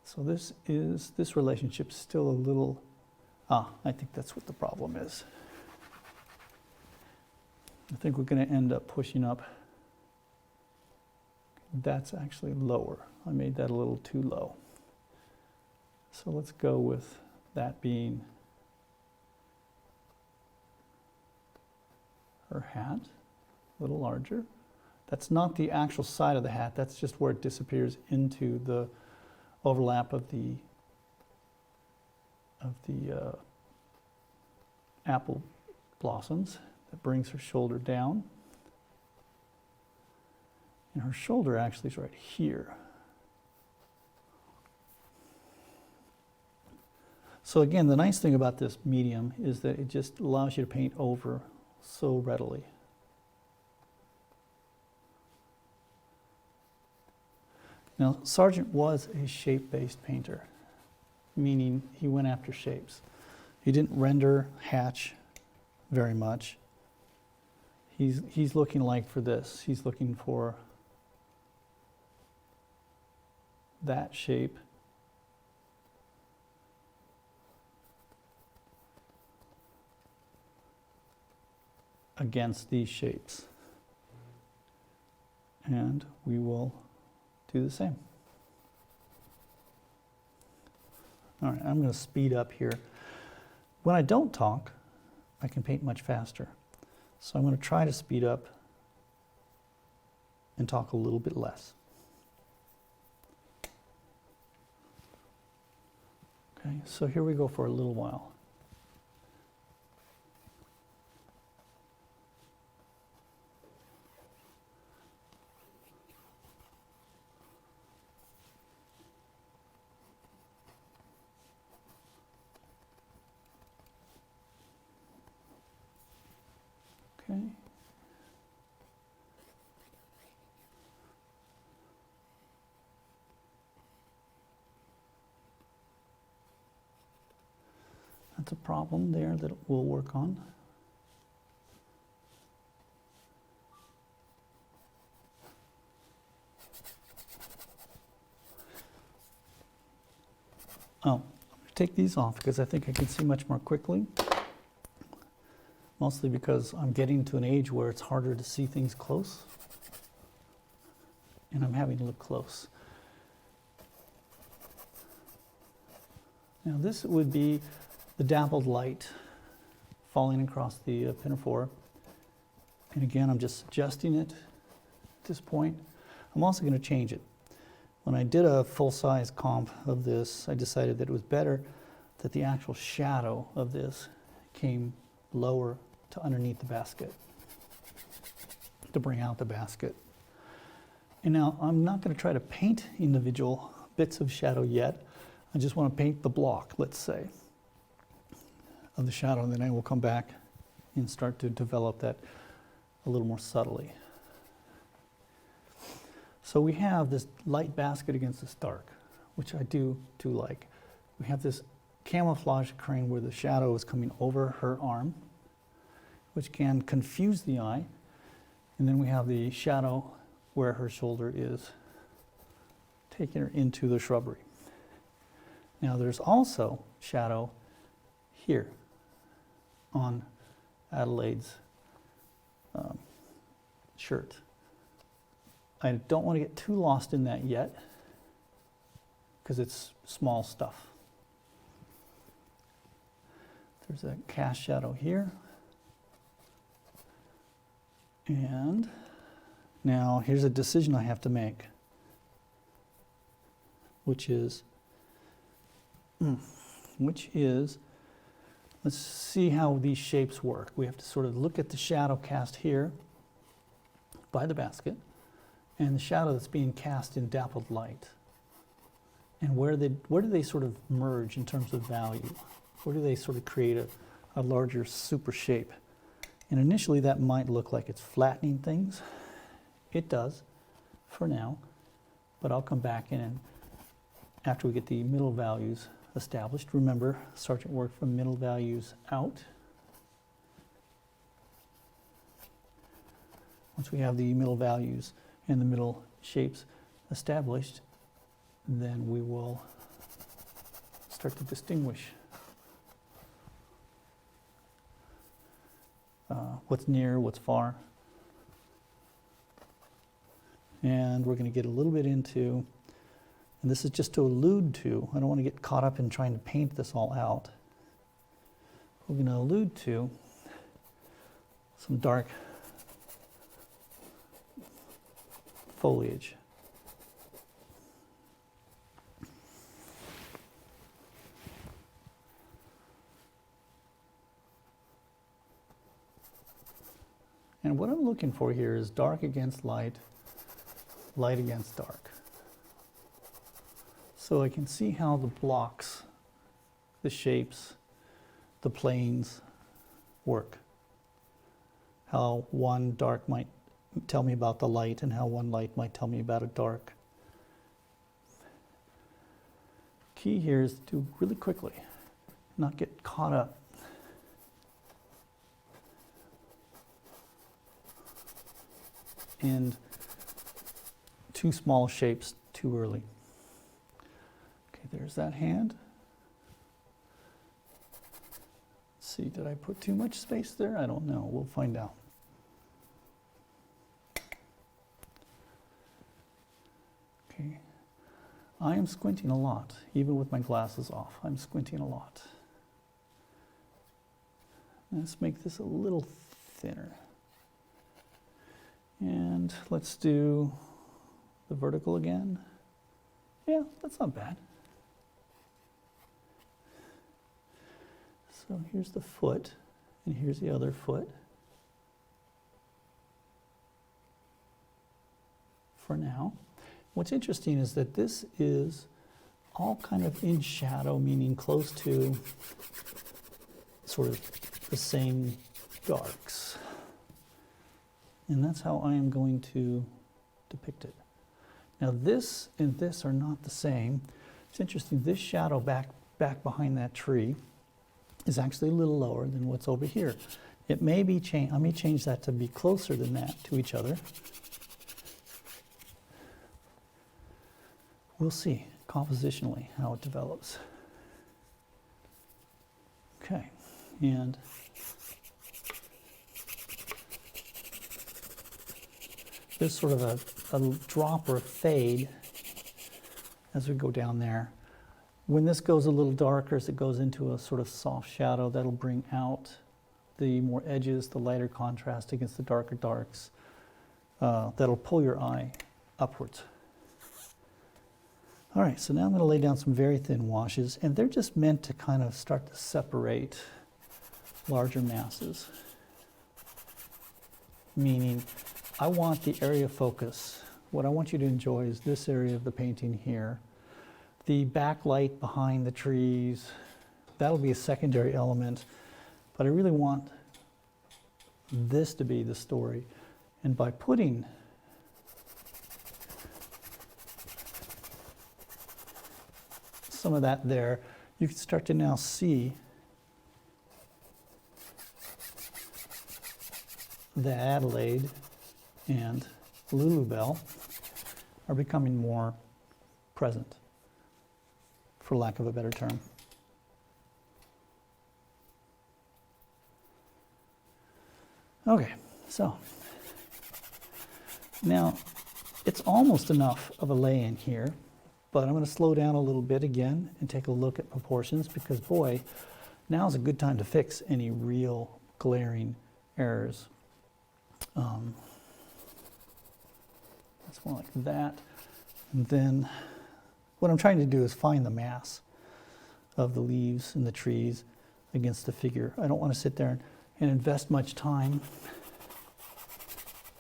So this relationship's still a little, I think that's what the problem is. I think we're going to end up pushing up. That's actually lower. I made that a little too low. So let's go with that being her hat, a little larger. That's not the actual side of the hat, that's just where it disappears into the overlap of the apple blossoms. That brings her shoulder down. And her shoulder actually is right here. So again, the nice thing about this medium is that it just allows you to paint over so readily. Now, Sargent was a shape-based painter, meaning he went after shapes. He didn't render, hatch very much. He's looking like for this. He's looking for that shape against these shapes. And we will do the same. All right, I'm going to speed up here. When I don't talk, I can paint much faster. So I'm going to try to speed up and talk a little bit less. Okay, so here we go for a little while. Okay. That's a problem there that we'll work on. Oh, I'm going to take these off because I think I can see much more quickly. Mostly because I'm getting to an age where it's harder to see things close. And I'm having to look close. Now this would be the dappled light falling across the pinafore. And again, I'm just adjusting it at this point. I'm also going to change it. When I did a full-size comp of this, I decided that it was better that the actual shadow of this came lower to underneath the basket, to bring out the basket. And now I'm not going to try to paint individual bits of shadow yet. I just want to paint the block, let's say, of the shadow, and then I will come back and start to develop that a little more subtly. So we have this light basket against this dark, which I do like. We have this camouflage occurring where the shadow is coming over her arm, which can confuse the eye. And then we have the shadow where her shoulder is, taking her into the shrubbery. Now there's also shadow here on Adelaide's shirt. I don't want to get too lost in that yet because it's small stuff. There's a cast shadow here. And now here's a decision I have to make, which is, let's see how these shapes work. We have to sort of look at the shadow cast here by the basket and the shadow that's being cast in dappled light. And where do they sort of merge in terms of value? Where do they sort of create a larger super shape? And initially that might look like it's flattening things. It does for now, but I'll come back in and after we get the middle values established. Remember, Sargent worked from middle values out. Once we have the middle values and the middle shapes established, then we will start to distinguish what's near, what's far. And we're going to get a little bit into, and this is just to allude to, I don't want to get caught up in trying to paint this all out. We're going to allude to some dark foliage. And what I'm looking for here is dark against light, light against dark. So I can see how the blocks, the shapes, the planes work. How one dark might tell me about the light and how one light might tell me about a dark. Key here is to do really quickly, not get caught up in too small shapes too early. Okay, there's that hand. Let's see, did I put too much space there? I don't know, we'll find out. Okay, I am squinting a lot, even with my glasses off. I'm squinting a lot. Let's make this a little thinner. And let's do the vertical again. Yeah, that's not bad. So here's the foot, and here's the other foot. For now. What's interesting is that this is all kind of in shadow, meaning close to sort of the same darks. And that's how I am going to depict it. Now this and this are not the same. It's interesting, this shadow back behind that tree is actually a little lower than what's over here. It may be I may change that to be closer than that to each other. We'll see compositionally how it develops. Okay, and there's sort of a drop or a fade as we go down there. When this goes a little darker, as it goes into a sort of soft shadow, that'll bring out the more edges, the lighter contrast against the darker darks. That'll pull your eye upwards. All right, so now I'm going to lay down some very thin washes, and they're just meant to kind of start to separate larger masses. Meaning, I want the area of focus. What I want you to enjoy is this area of the painting here. The backlight behind the trees, that'll be a secondary element, but I really want this to be the story. And by putting some of that there, you can start to now see the Adelaide and Lulubelle are becoming more present, for lack of a better term. Okay, so now it's almost enough of a lay-in here, but I'm going to slow down a little bit again and take a look at proportions, because boy, now's a good time to fix any real glaring errors. That's more like that. And then what I'm trying to do is find the mass of the leaves and the trees against the figure. I don't want to sit there and invest much time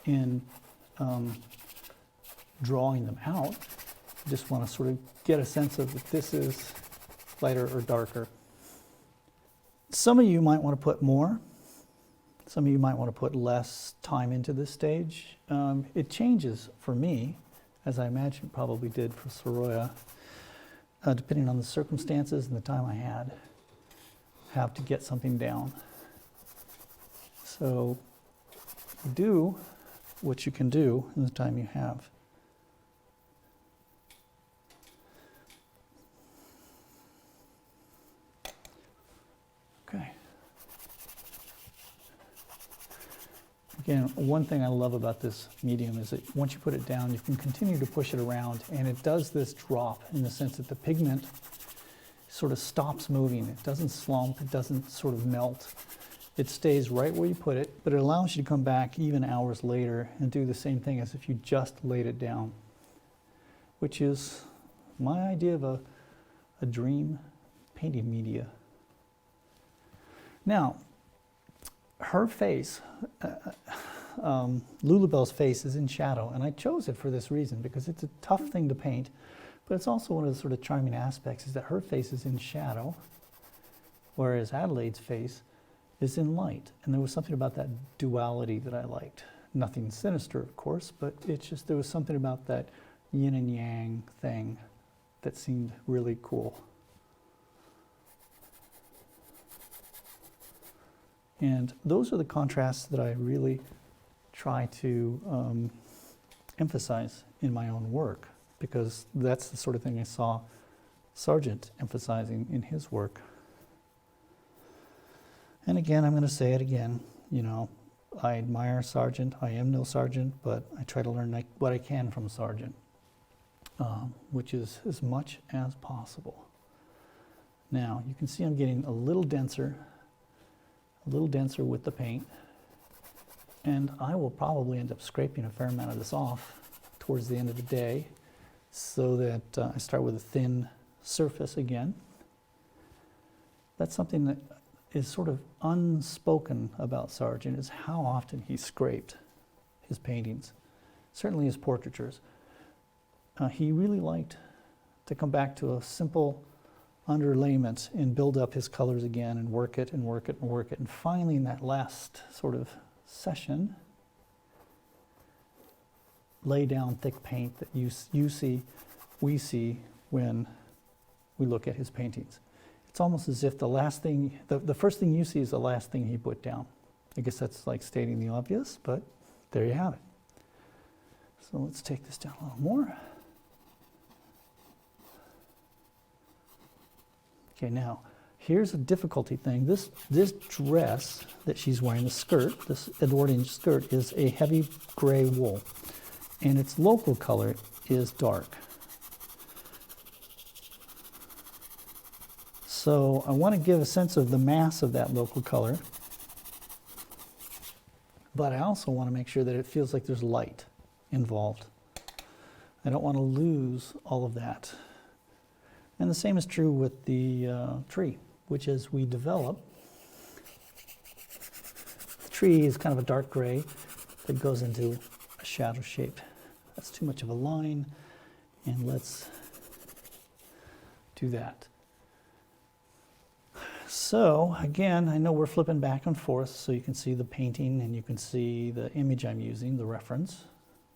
in drawing them out. I just want to sort of get a sense of if this is lighter or darker. Some of you might want to put more. Some of you might want to put less time into this stage. It changes for me, as I imagine it probably did for Soroya, depending on the circumstances and the time I have to get something down. So do what you can do in the time you have. Again, one thing I love about this medium is that once you put it down, you can continue to push it around, and it does this drop in the sense that the pigment sort of stops moving. It doesn't slump, it doesn't sort of melt. It stays right where you put it, but it allows you to come back even hours later and do the same thing as if you just laid it down, which is my idea of a dream painting media. Now, her face, Lulabelle's face is in shadow, and I chose it for this reason because it's a tough thing to paint, but it's also one of the sort of charming aspects is that her face is in shadow, whereas Adelaide's face is in light. And there was something about that duality that I liked. Nothing sinister, of course, but it's just there was something about that yin and yang thing that seemed really cool. And those are the contrasts that I really try to emphasize in my own work, because that's the sort of thing I saw Sargent emphasizing in his work. And again, I'm going to say it again, you know, I admire Sargent. I am no Sargent, but I try to learn what I can from Sargent, which is as much as possible. Now, you can see I'm getting a little denser with the paint, and I will probably end up scraping a fair amount of this off towards the end of the day so that I start with a thin surface again. That's something that is sort of unspoken about Sargent, is how often he scraped his paintings, certainly his portraitures. He really liked to come back to a simple underlayment and build up his colors again and work it and work it and work it. And finally, in that last sort of session, lay down thick paint that you see, we see when we look at his paintings. It's almost as if the last thing, the first thing you see is the last thing he put down. I guess that's like stating the obvious, but there you have it. So let's take this down a little more. Okay, now, here's a difficulty thing. This dress that she's wearing, the skirt, this Edwardian skirt, is a heavy gray wool, and its local color is dark. So I want to give a sense of the mass of that local color, but I also want to make sure that it feels like there's light involved. I don't want to lose all of that. And the same is true with the tree, which as we develop, the tree is kind of a dark gray that goes into a shadow shape. That's too much of a line, and let's do that. So again, I know we're flipping back and forth, so you can see the painting and you can see the image I'm using, the reference,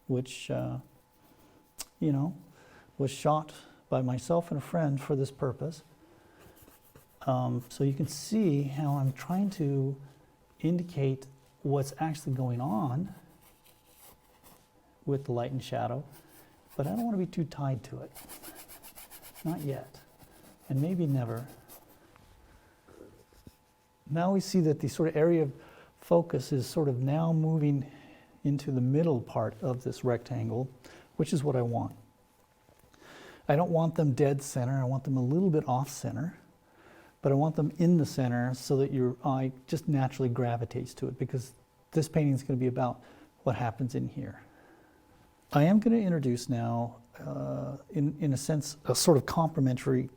which, you know, was shot by myself and a friend for this purpose. So you can see how I'm trying to indicate what's actually going on with the light and shadow, but I don't want to be too tied to it. Not yet, and maybe never. Now we see that the sort of area of focus is sort of now moving into the middle part of this rectangle, which is what I want. I don't want them dead center, I want them a little bit off center, but I want them in the center so that your eye just naturally gravitates to it, because this painting is going to be about what happens in here. I am going to introduce now, in a sense, a sort of complementary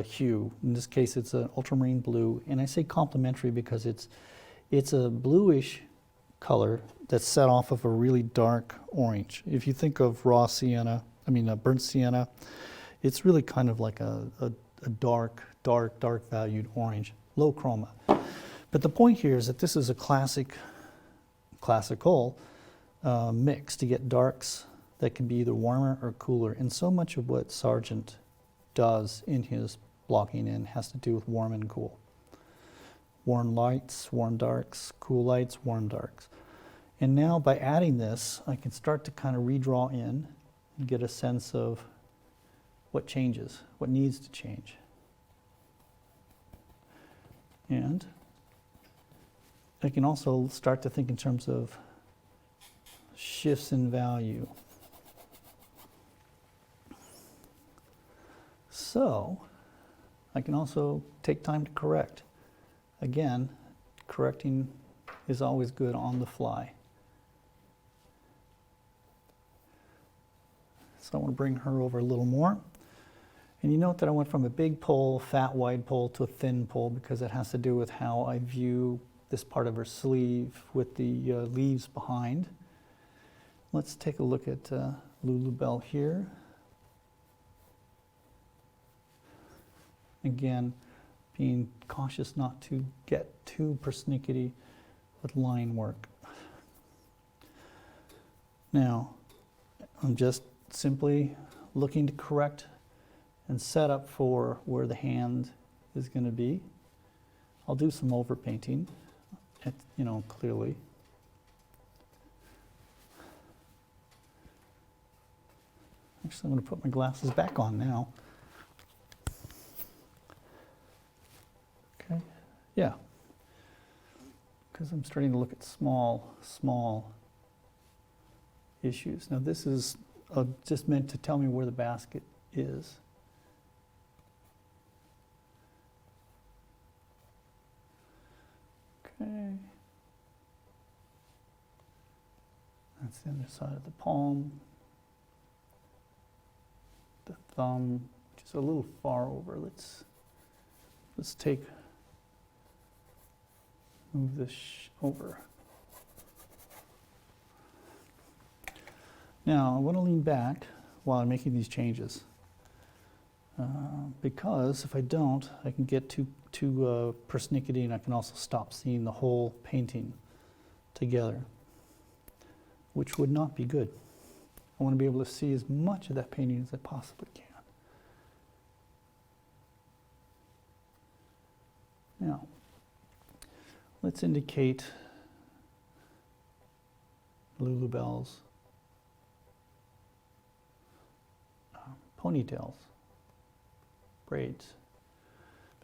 hue. In this case, it's an ultramarine blue, and I say complementary because it's a bluish color that's set off of a really dark orange. If you think of raw sienna, burnt sienna, it's really kind of like a dark valued orange, low chroma. But the point here is that this is a classical mix to get darks that can be either warmer or cooler. And so much of what Sargent does in his blocking in has to do with warm and cool. Warm lights, warm darks, cool lights, warm darks. And now by adding this, I can start to kind of redraw in and get a sense of what changes, what needs to change. And I can also start to think in terms of shifts in value. So I can also take time to correct. Again, correcting is always good on the fly. So I want to bring her over a little more. And you note that I went from a big pole, fat wide pole, to a thin pole because it has to do with how I view this part of her sleeve with the leaves behind. Let's take a look at Lulubelle here. Again, being cautious not to get too persnickety with line work. Now, I'm just simply looking to correct and set up for where the hand is going to be. I'll do some overpainting, clearly. Actually, I'm going to put my glasses back on now. Okay, yeah, because I'm starting to look at small issues. Now this is just meant to tell me where the basket is. Okay. That's the other side of the palm. The thumb, which is a little far over. Let's move this over. Now I want to lean back while I'm making these changes, because if I don't, I can get too persnickety, and I can also stop seeing the whole painting together, which would not be good. I want to be able to see as much of that painting as I possibly can. Now, let's indicate Lulubelle's ponytails, braids,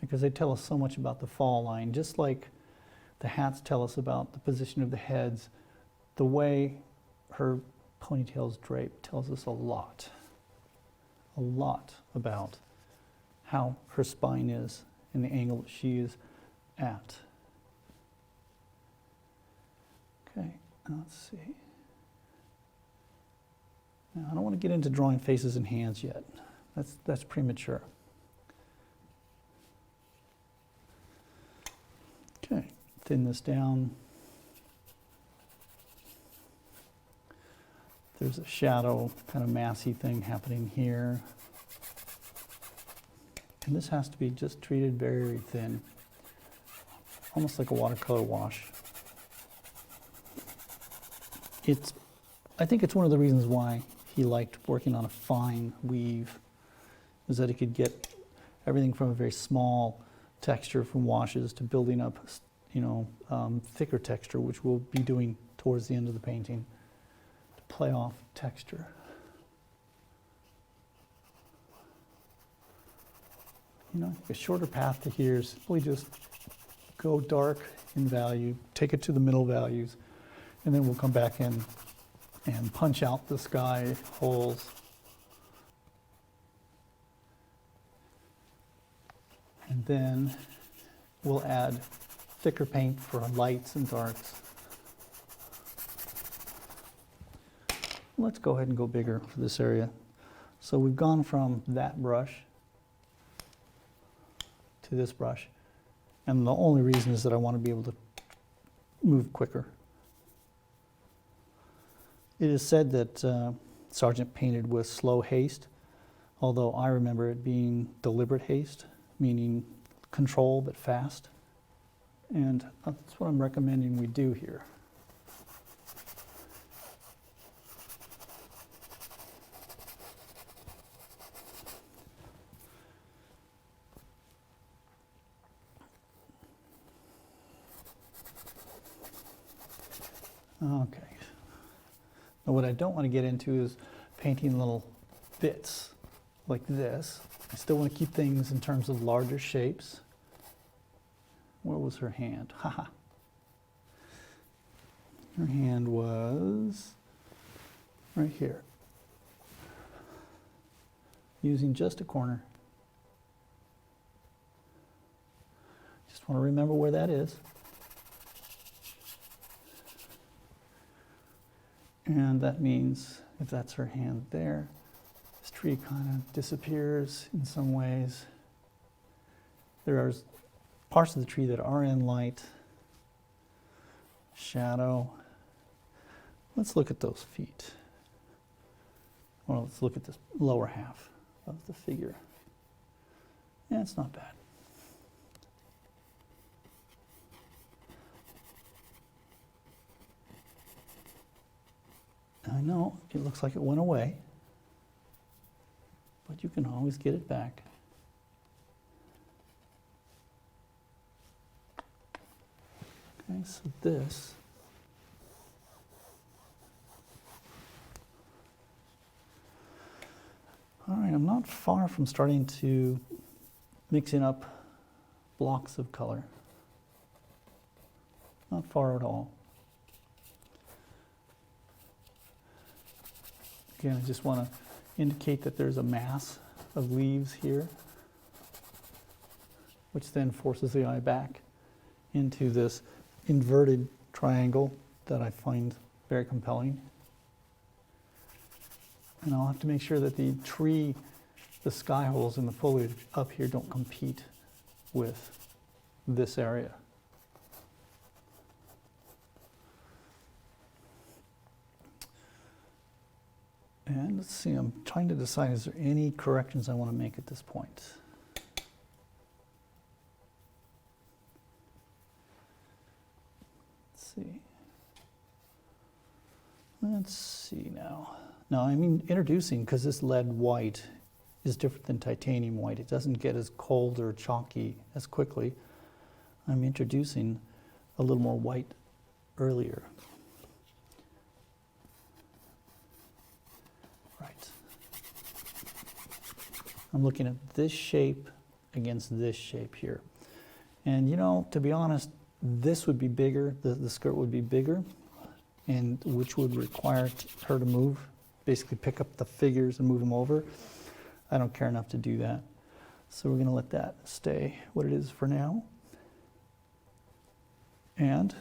because they tell us so much about the fall line. Just like the hats tell us about the position of the heads, the way her ponytails drape tells us a lot about how her spine is and the angle that she is at. Okay, let's see. Now, I don't want to get into drawing faces and hands yet. That's premature. Okay, thin this down. There's a shadow, kind of massy thing happening here. And this has to be just treated very thin, almost like a watercolor wash. I think it's one of the reasons why he liked working on a fine weave, is that he could get everything from a very small texture from washes to building up, thicker texture, which we'll be doing towards the end of the painting, to play off texture. A shorter path to here is simply just go dark in value, take it to the middle values, and then we'll come back in and punch out the sky holes. And then we'll add thicker paint for lights and darks. Let's go ahead and go bigger for this area. So we've gone from that brush to this brush, and the only reason is that I want to be able to move quicker. It is said that Sargent painted with slow haste, although I remember it being deliberate haste, meaning control but fast, and that's what I'm recommending we do here. Okay. Now what I don't want to get into is painting little bits like this. I still want to keep things in terms of larger shapes. Where was her hand? Haha. Her hand was right here, using just a corner. Just want to remember where that is. And that means if that's her hand there, this tree kind of disappears in some ways. There are parts of the tree that are in light, shadow. Let's look at those feet. Well, let's look at this lower half of the figure. Yeah, it's not bad. I know it looks like it went away, but you can always get it back. Okay, so this all right, I'm not far from starting to mixing up blocks of color. Not far at all. Again, I just want to indicate that there's a mass of leaves here, which then forces the eye back into this inverted triangle that I find very compelling. And I'll have to make sure that the tree, the sky holes in the foliage up here don't compete with this area. And let's see, I'm trying to decide, is there any corrections I want to make at this point? Let's see. Let's see now. Now, I mean introducing, because this lead white is different than titanium white. It doesn't get as cold or chalky as quickly. I'm introducing a little more white earlier. Right. I'm looking at this shape against this shape here. And you know, to be honest, this would be bigger, the skirt would be bigger, and which would require her to move, basically pick up the figures and move them over. I don't care enough to do that. So we're going to let that stay what it is for now. And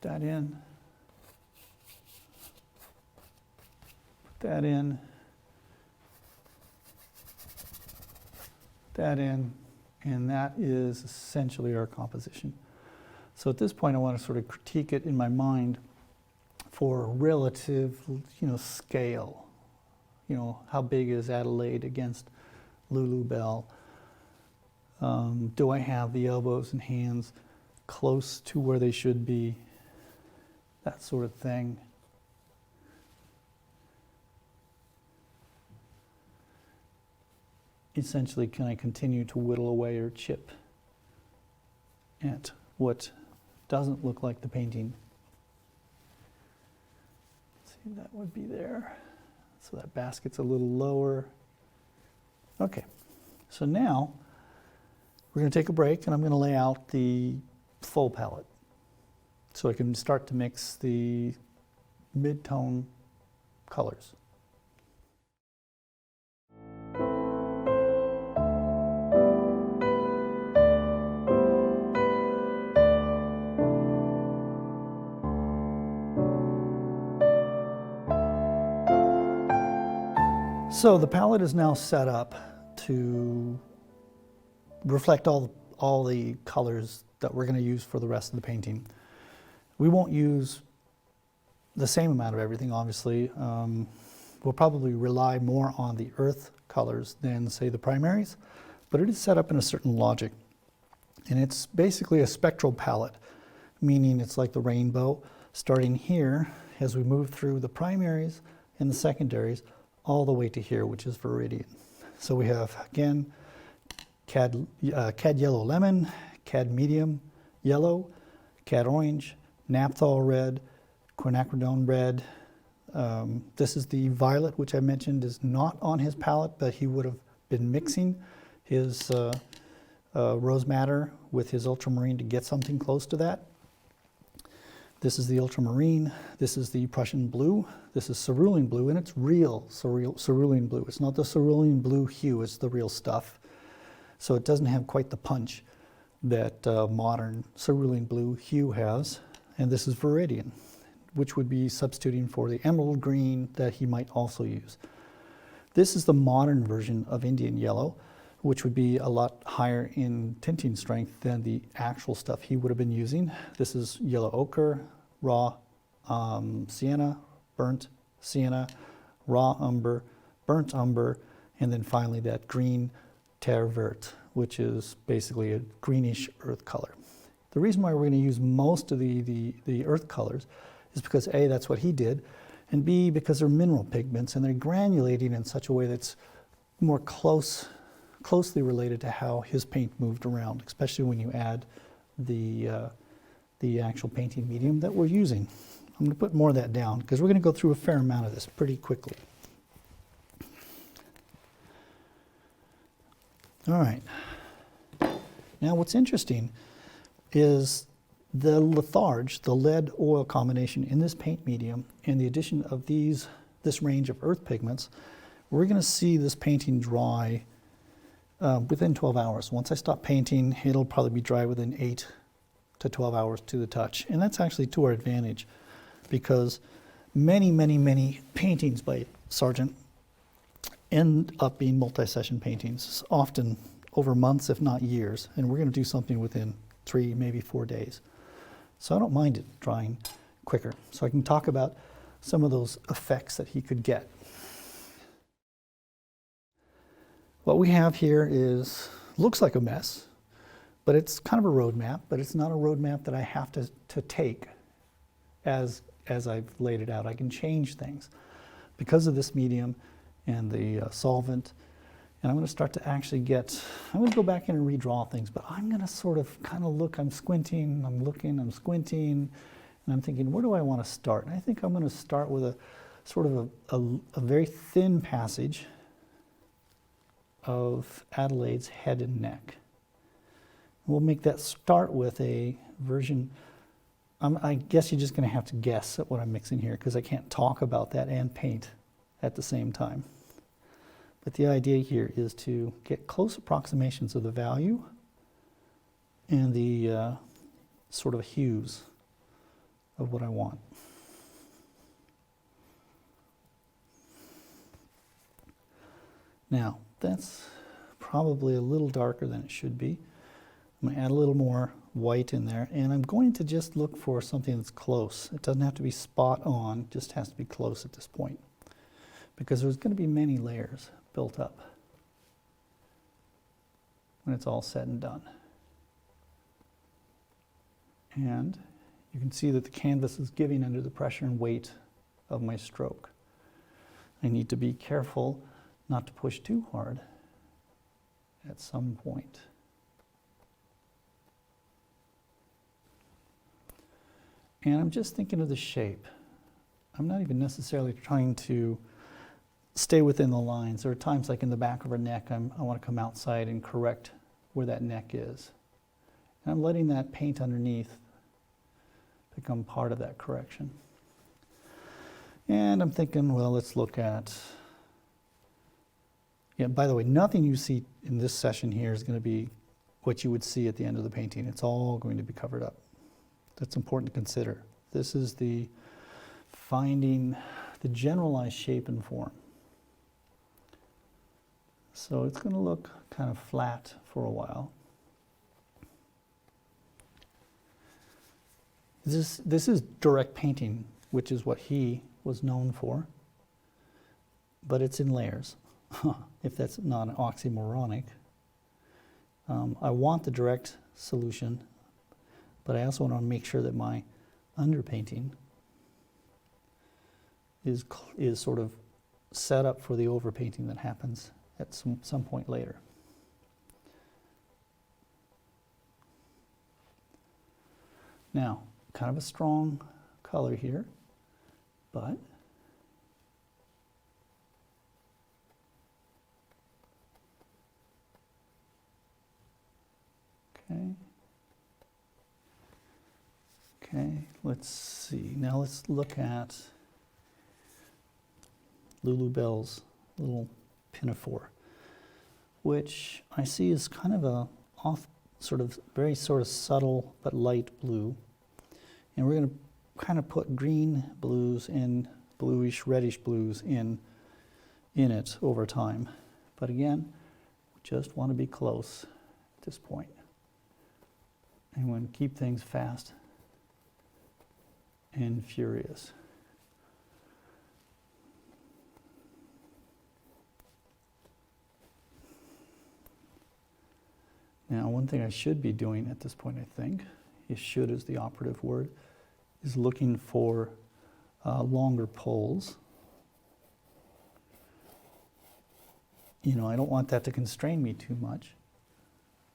put that in. Put that in. Put that in. And that is essentially our composition. So at this point, I want to sort of critique it in my mind for relative, scale. How big is Adelaide against Lulu Bell? Do I have the elbows and hands close to where they should be? That sort of thing. Essentially, can I continue to whittle away or chip at what doesn't look like the painting? Let's see, that would be there. So that basket's a little lower. Okay, so now we're going to take a break and I'm going to lay out the full palette so I can start to mix the mid-tone colors. So the palette is now set up to reflect all the colors that we're going to use for the rest of the painting. We won't use the same amount of everything, obviously. We'll probably rely more on the earth colors than, say, the primaries, but it is set up in a certain logic. And it's basically a spectral palette, meaning it's like the rainbow, starting here as we move through the primaries and the secondaries, all the way to here, which is viridian. So we have, again, cad yellow lemon, cad medium yellow, cad orange, naphthol red, quinacridone red. This is the violet, which I mentioned is not on his palette, but he would have been mixing his rose madder with his ultramarine to get something close to that. This is the ultramarine. This is the Prussian blue. This is cerulean blue, and it's real cerulean blue. It's not the cerulean blue hue, it's the real stuff. So it doesn't have quite the punch that modern cerulean blue hue has. And this is Viridian, which would be substituting for the emerald green that he might also use. This is the modern version of Indian yellow, which would be a lot higher in tinting strength than the actual stuff he would have been using. This is yellow ochre, raw sienna, burnt sienna, raw umber, burnt umber, and then finally that green terre verte, which is basically a greenish earth color. The reason why we're going to use most of the earth colors is because A, that's what he did, and B, because they're mineral pigments and they're granulating in such a way that's more closely related to how his paint moved around, especially when you add the actual painting medium that we're using. I'm going to put more of that down because we're going to go through a fair amount of this pretty quickly. All right. Now what's interesting is the litharge, the lead oil combination in this paint medium, and the addition of this range of earth pigments, we're going to see this painting dry within 12 hours. Once I stop painting, it'll probably be dry within 8 to 12 hours to the touch. And that's actually to our advantage because many, many, many paintings by Sargent end up being multi-session paintings, often over months, if not years. And we're going to do something within 3, maybe 4 days. So I don't mind it drying quicker. So I can talk about some of those effects that he could get. What we have here looks like a mess, but it's kind of a roadmap, but it's not a roadmap that I have to take as I've laid it out. I can change things because of this medium and the solvent. And I'm going to start to actually I'm going to go back in and redraw things, but I'm going to sort of kind of look, I'm squinting, I'm looking, I'm squinting, and I'm thinking, where do I want to start? And I think I'm going to start with a sort of a very thin passage of Adelaide's head and neck. We'll make that start with a version. I guess you're just going to have to guess at what I'm mixing here because I can't talk about that and paint at the same time. But the idea here is to get close approximations of the value and the sort of hues of what I want. Now, that's probably a little darker than it should be. I'm going to add a little more white in there, and I'm going to just look for something that's close. It doesn't have to be spot on, it just has to be close at this point, because there's going to be many layers built up when it's all said and done. And you can see that the canvas is giving under the pressure and weight of my stroke. I need to be careful not to push too hard at some point. And I'm just thinking of the shape. I'm not even necessarily trying to stay within the lines. There are times like in the back of her neck, I want to come outside and correct where that neck is. And I'm letting that paint underneath become part of that correction. And I'm thinking, well, let's look at, by the way, nothing you see in this session here is going to be what you would see at the end of the painting. It's all going to be covered up. That's important to consider. This is the finding the generalized shape and form. So it's going to look kind of flat for a while. This is direct painting, which is what he was known for, but it's in layers, if that's not oxymoronic. I want the direct solution, but I also want to make sure that my underpainting is sort of set up for the overpainting that happens at some point later. Now, kind of a strong color here, but Okay, let's see. Now let's look at Lulu Bell's little pinafore, which I see is kind of a very subtle but light blue. And we're going to kind of put green blues and bluish, reddish blues in it over time. But again, we just want to be close at this point. And we want to keep things fast and furious. Now, one thing I should be doing at this point, I think, is should is the operative word, is looking for longer poles. You know, I don't want that to constrain me too much.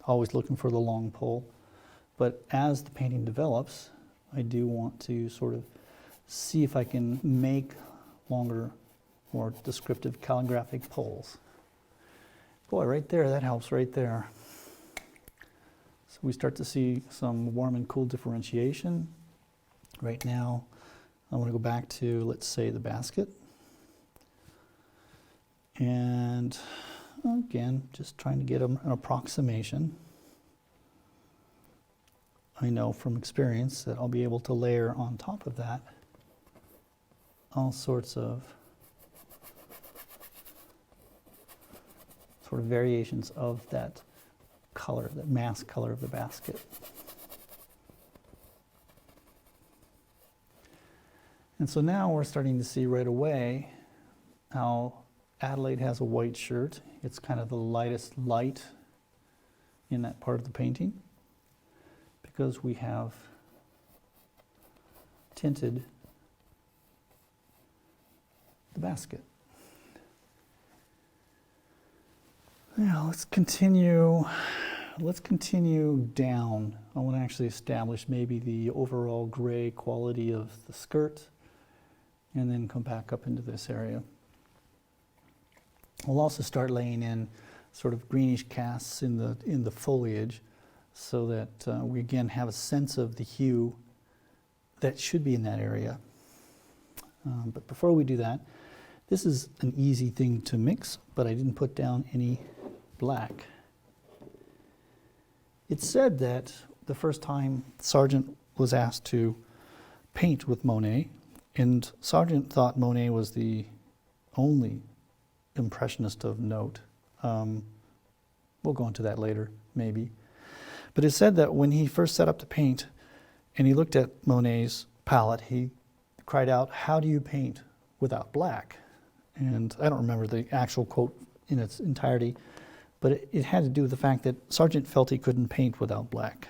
Always looking for the long pole. But as the painting develops, I do want to sort of see if I can make longer, more descriptive calligraphic poles. Boy, right there, that helps right there. So we start to see some warm and cool differentiation. Right now, I want to go back to, let's say, the basket. And again, just trying to get an approximation. I know from experience that I'll be able to layer on top of that all sorts of variations of that color, that mass color of the basket. And so now we're starting to see right away how Adelaide has a white shirt. It's kind of the lightest light in that part of the painting because we have tinted the basket. Now let's continue down. I want to actually establish maybe the overall gray quality of the skirt and then come back up into this area. We'll also start laying in sort of greenish casts in the foliage so that we again have a sense of the hue that should be in that area. But before we do that, this is an easy thing to mix, but I didn't put down any black. It's said that the first time Sargent was asked to paint with Monet, and Sargent thought Monet was the only impressionist of note. We'll go into that later, maybe. But it's said that when he first set up to paint and he looked at Monet's palette, he cried out, "How do you paint without black?" And I don't remember the actual quote in its entirety, but it had to do with the fact that Sargent felt he couldn't paint without black.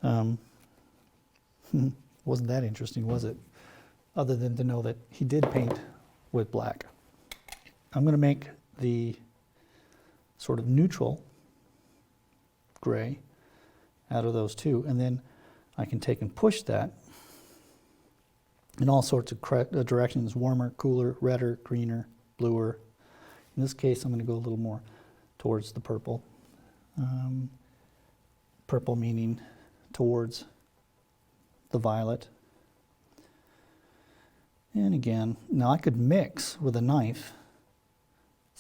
Wasn't that interesting, was it? Other than to know that he did paint with black. I'm going to make the sort of neutral gray out of those two, and then I can take and push that in all sorts of directions: warmer, cooler, redder, greener, bluer. In this case, I'm going to go a little more towards the purple. Purple meaning towards the violet. And again, now I could mix with a knife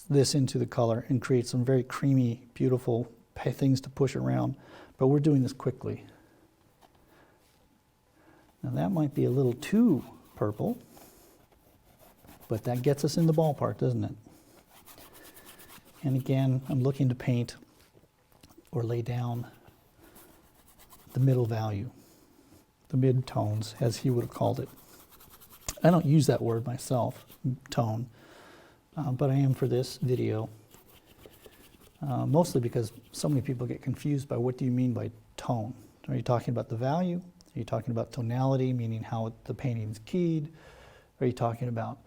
this into the color and create some very creamy, beautiful things to push around, but we're doing this quickly. Now that might be a little too purple, but that gets us in the ballpark, doesn't it? And again, I'm looking to paint or lay down the middle value, the mid-tones, as he would have called it. I don't use that word myself, tone, but I am for this video, mostly because so many people get confused by what do you mean by tone. Are you talking about the value? Are you talking about tonality, meaning how the painting's keyed? Are you talking about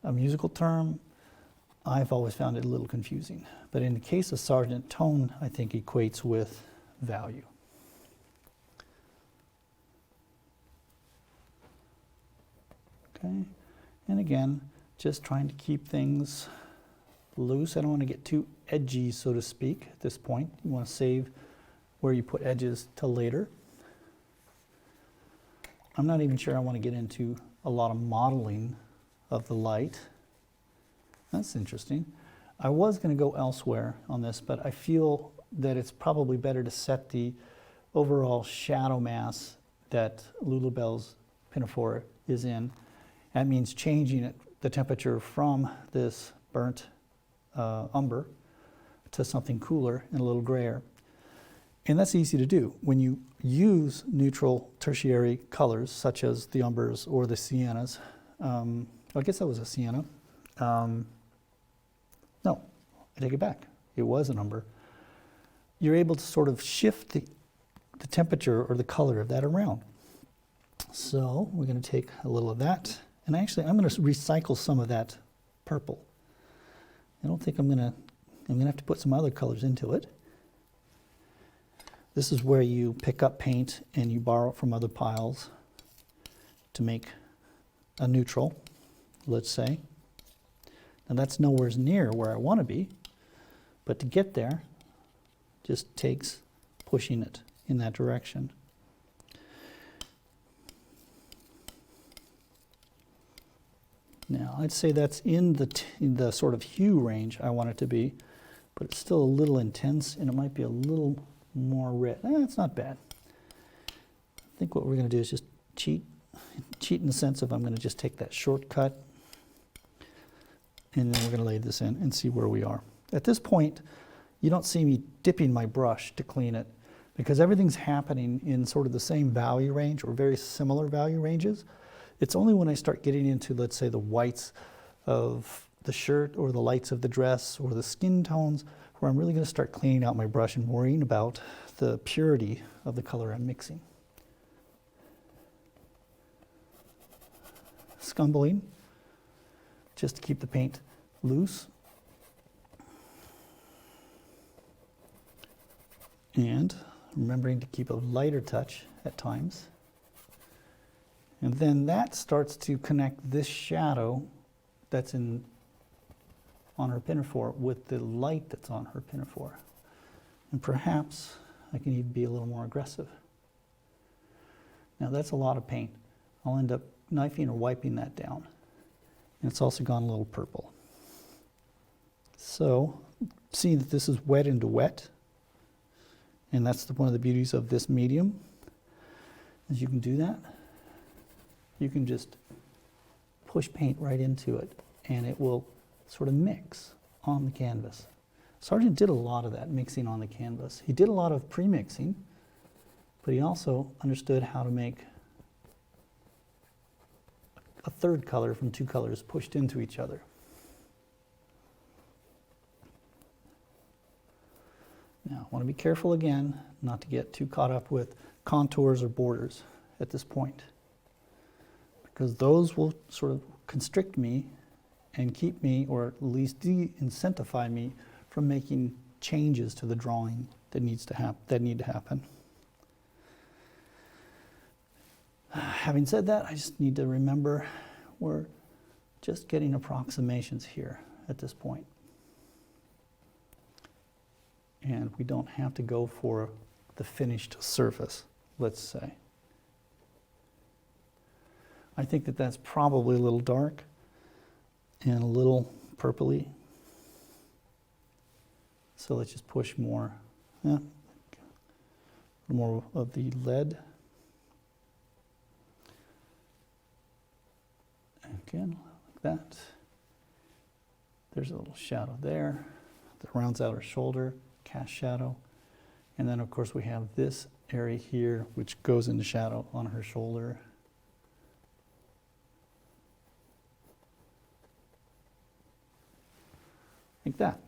a musical term? I've always found it a little confusing. But in the case of Sargent, tone, I think, equates with value. Okay, and again, just trying to keep things loose. I don't want to get too edgy, so to speak, at this point. You want to save where you put edges till later. I'm not even sure I want to get into a lot of modeling of the light. That's interesting. I was going to go elsewhere on this, but I feel that it's probably better to set the overall shadow mass that Lulabelle's pinafore is in. That means changing it, the temperature from this burnt umber to something cooler and a little grayer. And that's easy to do. When you use neutral tertiary colors, such as the umbers or the siennas, I guess that was a sienna. No, I take it back. It was an umber. You're able to sort of shift the temperature or the color of that around. So we're going to take a little of that, and actually I'm going to recycle some of that purple. I don't think I'm going to have to put some other colors into it. This is where you pick up paint and you borrow it from other piles to make a neutral, let's say. Now that's nowhere near where I want to be, but to get there just takes pushing it in that direction. Now I'd say that's in the sort of hue range I want it to be, but it's still a little intense and it might be a little more red. It's not bad. I think what we're going to do is just cheat in the sense of I'm going to just take that shortcut and then we're going to lay this in and see where we are. At this point, you don't see me dipping my brush to clean it because everything's happening in sort of the same value range or very similar value ranges. It's only when I start getting into, let's say, the whites of the shirt or the lights of the dress or the skin tones where I'm really going to start cleaning out my brush and worrying about the purity of the color I'm mixing. Scumbling, just to keep the paint loose. And remembering to keep a lighter touch at times. And then that starts to connect this shadow that's on her pinafore with the light that's on her pinafore. And perhaps I can even be a little more aggressive. Now that's a lot of paint. I'll end up knifing or wiping that down. And it's also gone a little purple. So, seeing that this is wet into wet, and that's one of the beauties of this medium, is you can do that. You can just push paint right into it, and it will sort of mix on the canvas. Sargent did a lot of that mixing on the canvas. He did a lot of pre-mixing, but he also understood how to make a third color from two colors pushed into each other. Now, I want to be careful again not to get too caught up with contours or borders at this point, because those will sort of constrict me and keep me, or at least de-incentivize me from making changes to the drawing that need to happen. Having said that, I just need to remember we're just getting approximations here at this point. And we don't have to go for the finished surface, let's say. I think that that's probably a little dark and a little purpley. So let's just push more, more of the lead. Again, like that. There's a little shadow there that rounds out her shoulder, cast shadow. And then of course we have this area here which goes into shadow on her shoulder. Like that.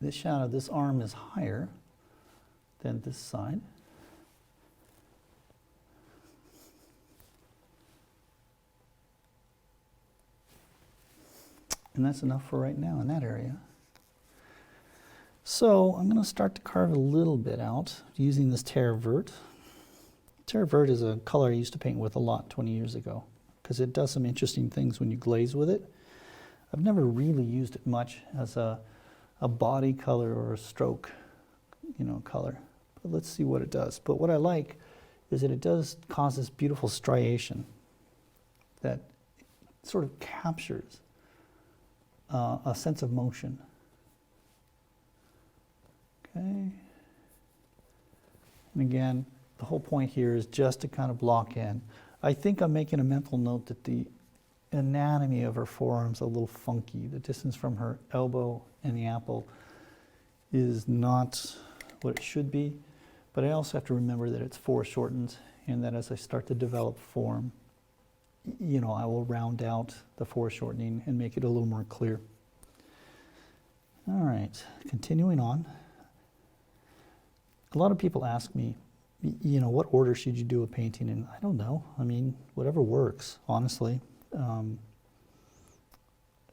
This shadow, this arm is higher than this side. And that's enough for right now in that area. So I'm going to start to carve a little bit out using this terre verte. Terre verte is a color I used to paint with a lot 20 years ago because it does some interesting things when you glaze with it. I've never really used it much as a body color or a stroke, color. But let's see what it does. But what I like is that it does cause this beautiful striation that sort of captures a sense of motion. Okay. And again, the whole point here is just to kind of block in. I think I'm making a mental note that the anatomy of her forearm's a little funky. The distance from her elbow and the apple is not what it should be, but I also have to remember that it's foreshortened, and that as I start to develop form, you know, I will round out the foreshortening and make it a little more clear. All right, continuing on. A lot of people ask me, you know, what order should you do a painting in? I don't know. I mean, whatever works, honestly. I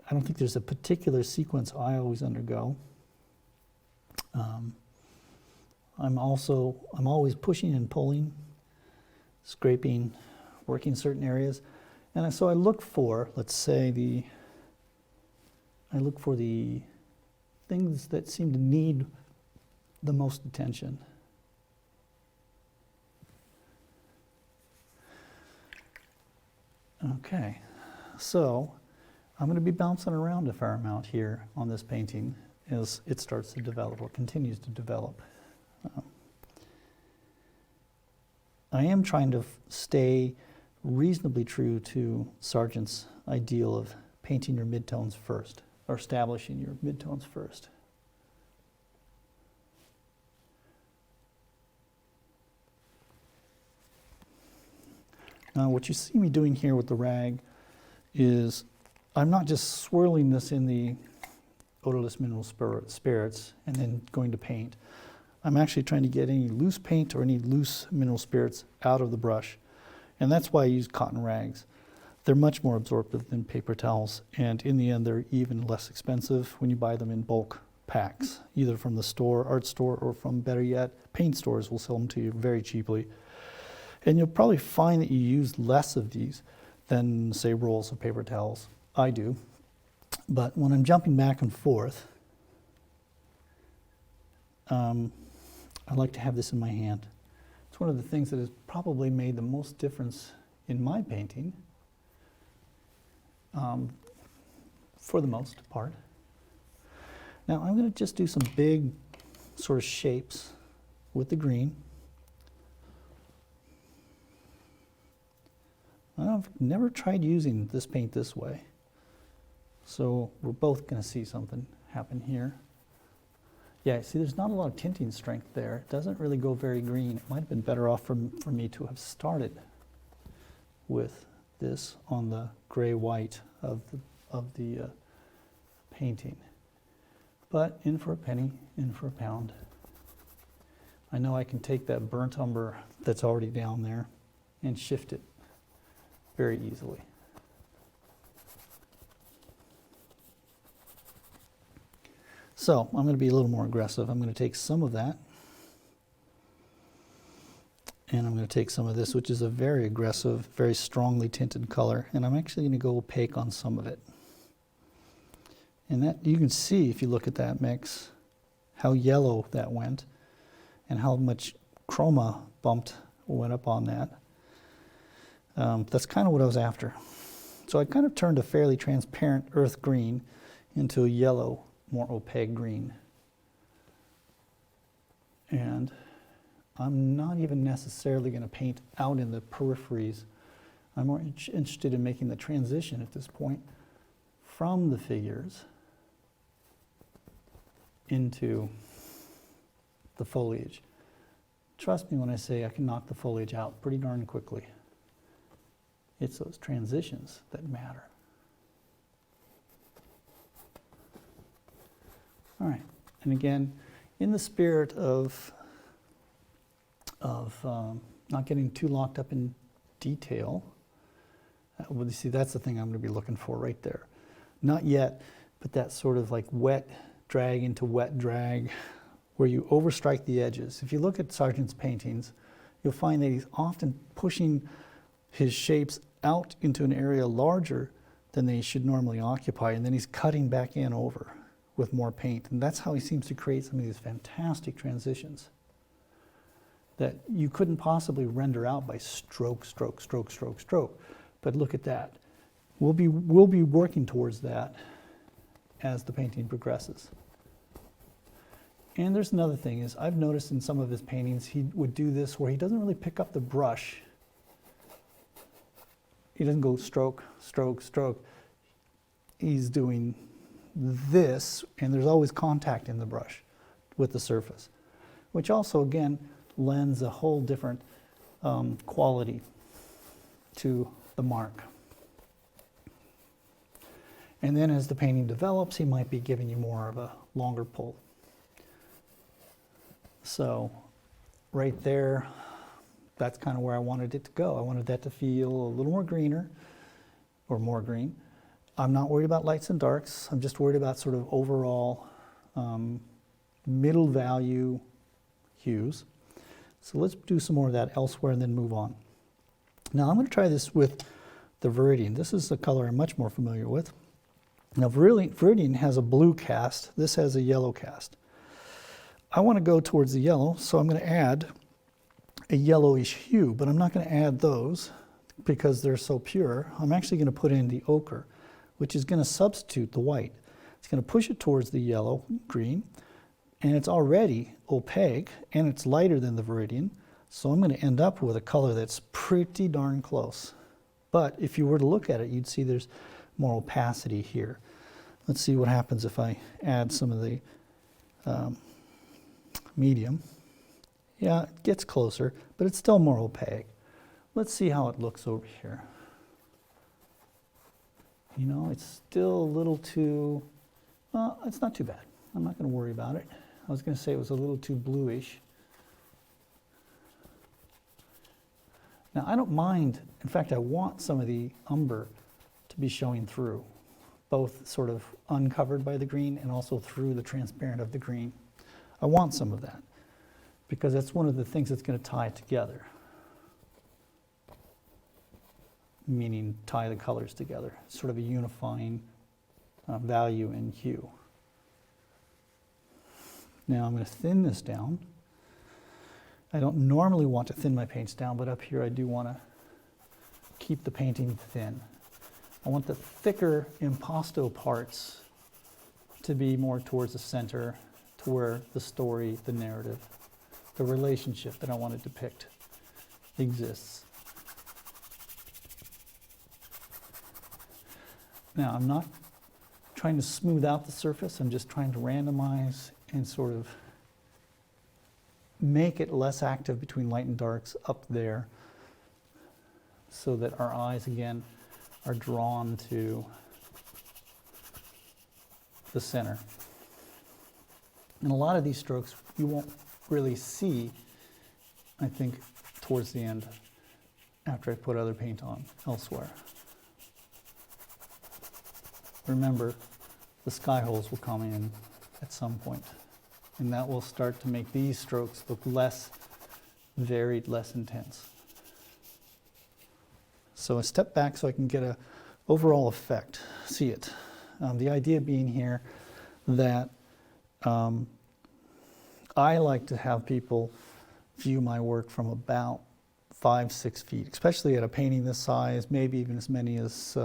don't think there's a particular sequence I always undergo. I'm always pushing and pulling, scraping, working certain areas. And so I look for, let's say, I look for the things that seem to need the most attention. Okay, so I'm going to be bouncing around a fair amount here on this painting as it starts to develop or continues to develop. I am trying to stay reasonably true to Sargent's ideal of painting your midtones first, or establishing your midtones first. Now, what you see me doing here with the rag is I'm not just swirling this in the odorless mineral spirits and then going to paint. I'm actually trying to get any loose paint or any loose mineral spirits out of the brush. And that's why I use cotton rags. They're much more absorptive than paper towels, and in the end they're even less expensive when you buy them in bulk packs, either from the store, art store, or from, better yet, paint stores will sell them to you very cheaply. And you'll probably find that you use less of these than, say, rolls of paper towels. I do. But when I'm jumping back and forth, I like to have this in my hand. It's one of the things that has probably made the most difference in my painting, for the most part. Now I'm going to just do some big sort of shapes with the green. I've never tried using this paint this way, so we're both going to see something happen here. Yeah, see, there's not a lot of tinting strength there. It doesn't really go very green. It might have been better off for me to have started with this on the gray-white of the painting. But in for a penny, in for a pound. I know I can take that burnt umber that's already down there and shift it very easily. So I'm going to be a little more aggressive. I'm going to take some of that, and I'm going to take some of this, which is a very aggressive, very strongly tinted color, and I'm actually going to go opaque on some of it. And that, you can see if you look at that mix, how yellow that went, and how much chroma went up on that. That's kind of what I was after. So I kind of turned a fairly transparent earth green into a yellow, more opaque green. And I'm not even necessarily going to paint out in the peripheries. I'm more interested in making the transition at this point from the figures into the foliage. Trust me when I say I can knock the foliage out pretty darn quickly. It's those transitions that matter. All right, and again, in the spirit of not getting too locked up in detail, well, you see, that's the thing I'm going to be looking for right there. Not yet, but that sort of like wet drag into wet drag, where you overstrike the edges. If you look at Sargent's paintings, you'll find that he's often pushing his shapes out into an area larger than they should normally occupy, and then he's cutting back in over with more paint. And that's how he seems to create some of these fantastic transitions. that you couldn't possibly render out by stroke, stroke, stroke, stroke, stroke. But look at that. We'll be working towards that as the painting progresses. And there's another thing is I've noticed in some of his paintings he would do this where he doesn't really pick up the brush. He doesn't go stroke, stroke, stroke. He's doing this, and there's always contact in the brush with the surface, which also, again, lends a whole different quality to the mark. And then as the painting develops, he might be giving you more of a longer pull. So right there, that's kind of where I wanted it to go. I wanted that to feel a little more greener, or more green. I'm not worried about lights and darks. I'm just worried about sort of overall middle value hues. So let's do some more of that elsewhere and then move on. Now I'm going to try this with the Viridian. This is a color I'm much more familiar with. Now Viridian has a blue cast. This has a yellow cast. I want to go towards the yellow, so I'm going to add a yellowish hue, but I'm not going to add those because they're so pure. I'm actually going to put in the ochre, which is going to substitute the white. It's going to push it towards the yellow, green, and it's already opaque, and it's lighter than the Viridian, so I'm going to end up with a color that's pretty darn close. But if you were to look at it, you'd see there's more opacity here. Let's see what happens if I add some of the medium. Yeah, it gets closer, but it's still more opaque. Let's see how it looks over here. You know, it's still a little too, well, it's not too bad. I'm not going to worry about it. I was going to say it was a little too bluish. Now, I don't mind, in fact, I want some of the umber to be showing through, both sort of uncovered by the green and also through the transparent of the green. I want some of that, because that's one of the things that's going to tie it together, meaning tie the colors together, sort of a unifying value in hue. Now I'm going to thin this down. I don't normally want to thin my paints down, but up here I do want to keep the painting thin. I want the thicker impasto parts to be more towards the center, to where the story, the narrative, the relationship that I want to depict exists. Now, I'm not trying to smooth out the surface, I'm just trying to randomize and sort of make it less active between light and darks up there, so that our eyes, again, are drawn to the center. And a lot of these strokes you won't really see, I think, towards the end, after I put other paint on elsewhere. Remember, the sky holes will come in at some point, and that will start to make these strokes look less varied, less intense. So I step back so I can get an overall effect, see it. The idea being here that I like to have people view my work from about 5-6 feet, especially at a painting this size, maybe even as many as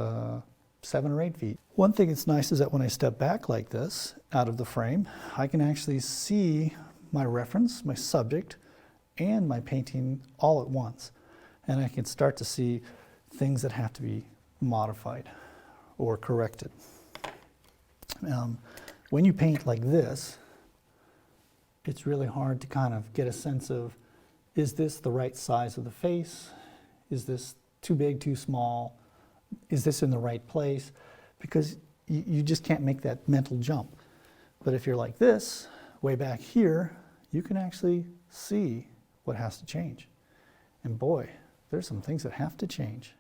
7 or 8 feet. One thing that's nice is that when I step back like this out of the frame, I can actually see my reference, my subject, and my painting all at once. And I can start to see things that have to be modified or corrected. When you paint like this, it's really hard to kind of get a sense of, is this the right size of the face? Is this too big, too small? Is this in the right place? Because you just can't make that mental jump. But if you're like this, way back here, you can actually see what has to change. And boy, there's some things that have to change.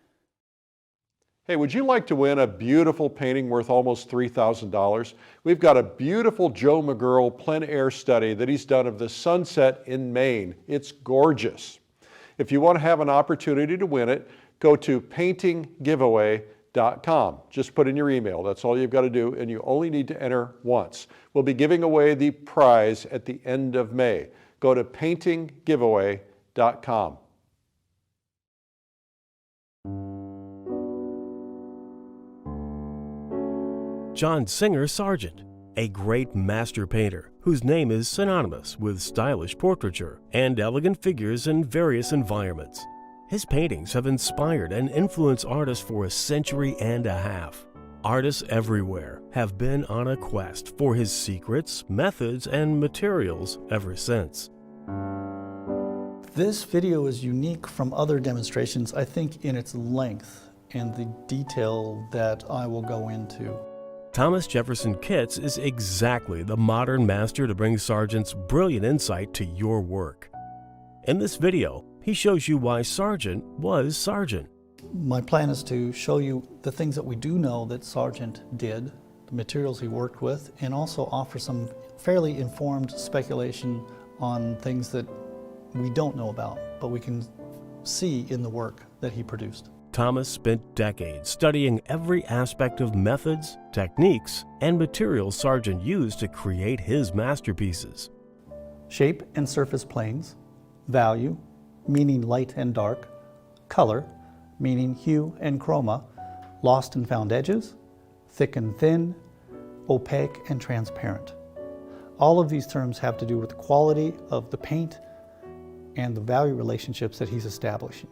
Hey, would you like to win a beautiful painting worth almost $3,000? We've got a beautiful Joe McGurl plein air study that he's done of the sunset in Maine. It's gorgeous. If you want to have an opportunity to win it, go to paintinggiveaway.com. Just put in your email. That's all you've got to do, and you only need to enter once. We'll be giving away the prize at the end of May. Go to paintinggiveaway.com. realism.com. John Singer Sargent, a great master painter whose name is synonymous with stylish portraiture and elegant figures in various environments. His paintings have inspired and influenced artists for a century and a half. Artists everywhere have been on a quest for his secrets, methods, and materials ever since. This video is unique from other demonstrations, I think, in its length and the detail that I will go into. Thomas Jefferson Kitts is exactly the modern master to bring Sargent's brilliant insight to your work. In this video, he shows you why Sargent was Sargent. My plan is to show you the things that we do know that Sargent did, the materials he worked with, and also offer some fairly informed speculation on things that we don't know about, but we can see in the work that he produced. Thomas spent decades studying every aspect of methods, techniques, and materials Sargent used to create his masterpieces. Shape and surface planes, value, meaning light and dark, color, meaning hue and chroma, lost and found edges, thick and thin, opaque and transparent. All of these terms have to do with the quality of the paint and the value relationships that he's establishing.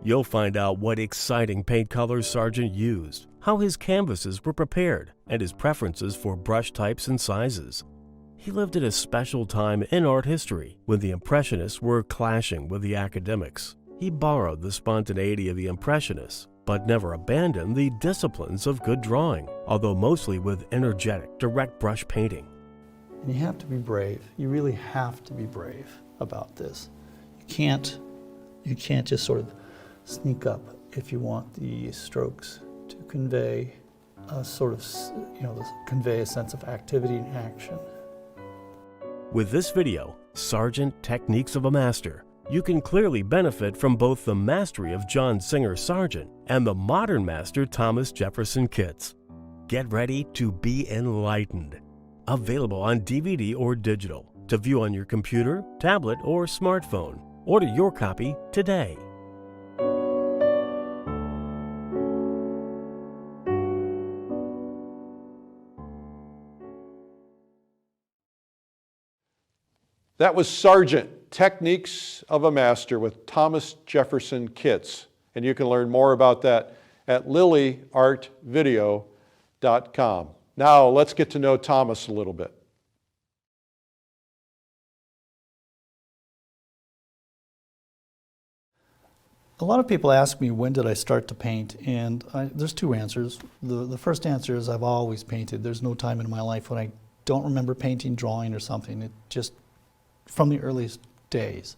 You'll find out what exciting paint colors Sargent used, how his canvases were prepared, and his preferences for brush types and sizes. He lived at a special time in art history when the Impressionists were clashing with the academics. He borrowed the spontaneity of the Impressionists, but never abandoned the disciplines of good drawing, although mostly with energetic, direct brush painting. And you have to be brave. You really have to be brave about this. You can't just sort of sneak up if you want the strokes to convey a sort of, convey a sense of activity and action. With this video, Sargent Techniques of a Master, you can clearly benefit from both the mastery of John Singer Sargent and the modern master Thomas Jefferson Kitts. Get ready to be enlightened. Available on DVD or digital, to view on your computer, tablet, or smartphone. Order your copy today. That was Sargent, Techniques of a Master with Thomas Jefferson Kitts. And you can learn more about that at lilyartvideo.com. Now let's get to know Thomas a little bit. A lot of people ask me, when did I start to paint? And there's two answers. The first answer is I've always painted. There's no time in my life when I don't remember painting, drawing, or something. It just from the earliest days.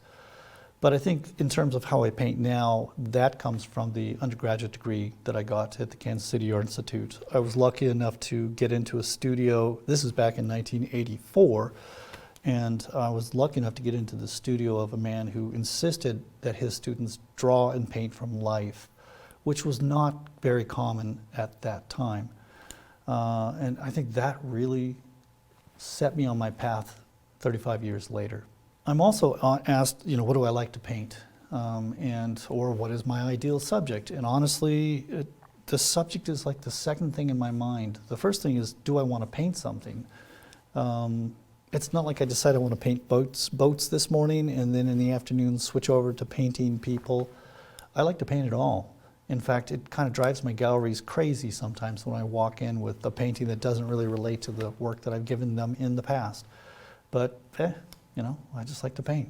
But I think in terms of how I paint now, that comes from the undergraduate degree that I got at the Kansas City Art Institute. I was lucky enough to get into a studio. This is back in 1984. And I was lucky enough to get into the studio of a man who insisted that his students draw and paint from life, which was not very common at that time. And I think that really set me on my path 35 years later. I'm also asked, what do I like to paint? Or what is my ideal subject? And honestly, the subject is like the second thing in my mind. The first thing is, do I want to paint something? It's not like I decide I want to paint boats this morning and then in the afternoon switch over to painting people. I like to paint it all. In fact, it kind of drives my galleries crazy sometimes when I walk in with a painting that doesn't really relate to the work that I've given them in the past. But, I just like to paint.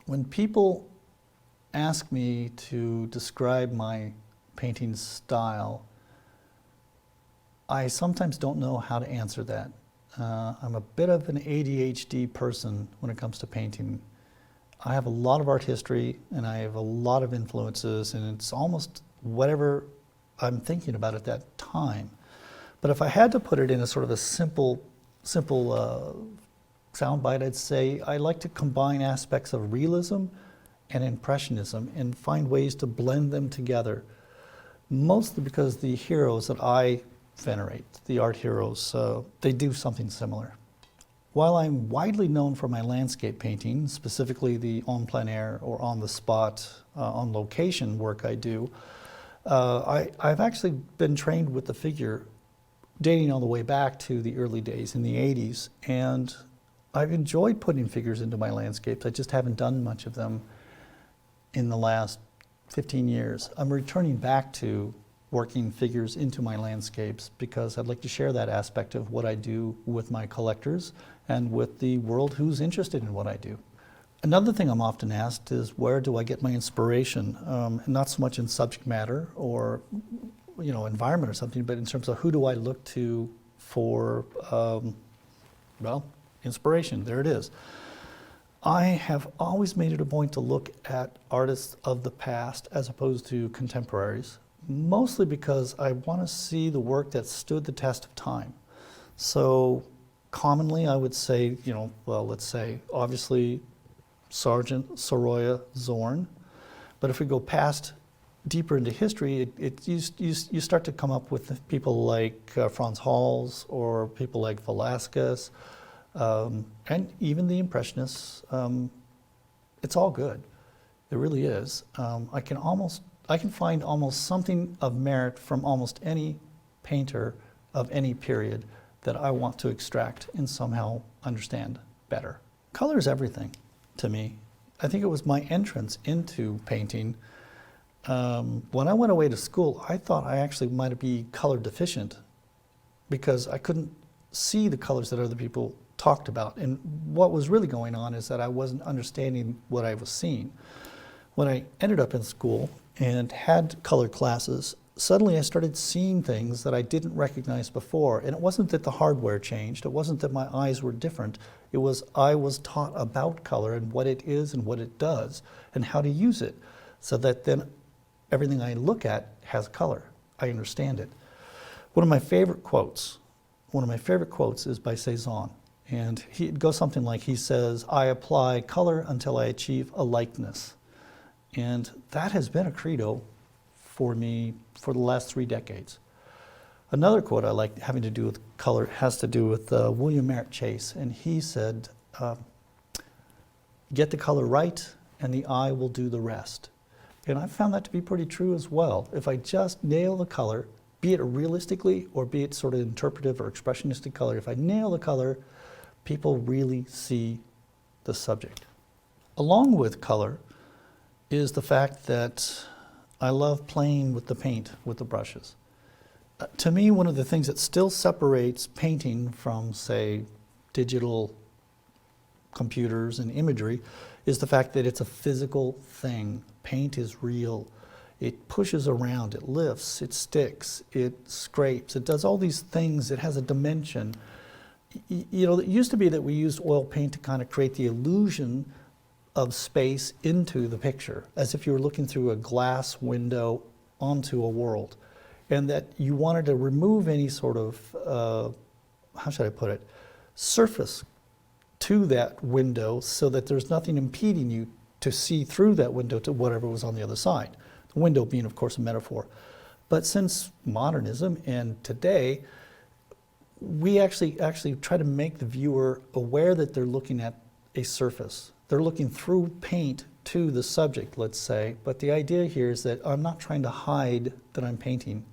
When people ask me to describe my painting style, I sometimes don't know how to answer that. I'm a bit of an ADHD person when it comes to painting. I have a lot of art history and I have a lot of influences, and it's almost whatever I'm thinking about at that time. But if I had to put it in a sort of a simple soundbite, I'd say I like to combine aspects of realism and impressionism and find ways to blend them together, mostly because the heroes that I venerate, the art heroes, they do something similar. While I'm widely known for my landscape painting, specifically the en plein air or on the spot, on location work I do, I've actually been trained with the figure dating all the way back to the early days in the 80s, and I've enjoyed putting figures into my landscapes. I just haven't done much of them in the last 15 years. I'm returning back to working figures into my landscapes because I'd like to share that aspect of what I do with my collectors and with the world who's interested in what I do. Another thing I'm often asked is, where do I get my inspiration? Not so much in subject matter or environment or something, but in terms of who do I look to for, inspiration. There it is. I have always made it a point to look at artists of the past as opposed to contemporaries, mostly because I want to see the work that stood the test of time. So commonly I would say, let's say obviously Sargent, Sorolla, Zorn, but if we go past deeper into history, you start to come up with people like Franz Hals or people like Velasquez, and even the Impressionists. It's all good. It really is. I can find almost something of merit from almost any painter of any period that I want to extract and somehow understand better. Color is everything to me. I think it was my entrance into painting. When I went away to school, I thought I actually might be color deficient because I couldn't see the colors that other people talked about. And what was really going on is that I wasn't understanding what I was seeing. When I ended up in school and had color classes, suddenly I started seeing things that I didn't recognize before. And it wasn't that the hardware changed. It wasn't that my eyes were different. It was I was taught about color and what it is and what it does and how to use it, so that then everything I look at has color. I understand it. One of my favorite quotes is by Cezanne. And it goes something like, he says, "I apply color until I achieve a likeness." And that has been a credo for me for the last 3 decades. Another quote I like having to do with color has to do with William Merritt Chase. And he said, "Get the color right and the eye will do the rest." And I found that to be pretty true as well. If I just nail the color, be it realistically or be it sort of interpretive or expressionistic color, if I nail the color, people really see the subject. Along with color is the fact that I love playing with the paint, with the brushes. To me, one of the things that still separates painting from, say, digital computers and imagery is the fact that it's a physical thing. Paint is real. It pushes around, it lifts, it sticks, it scrapes, it does all these things. It has a dimension. It used to be that we used oil paint to kind of create the illusion of space into the picture, as if you were looking through a glass window onto a world, and that you wanted to remove any sort of, surface to that window so that there's nothing impeding you to see through that window to whatever was on the other side. The window being, of course, a metaphor. But since modernism and today, we actually try to make the viewer aware that they're looking at a surface. They're looking through paint to the subject, let's say, but the idea here is that I'm not trying to hide that I'm painting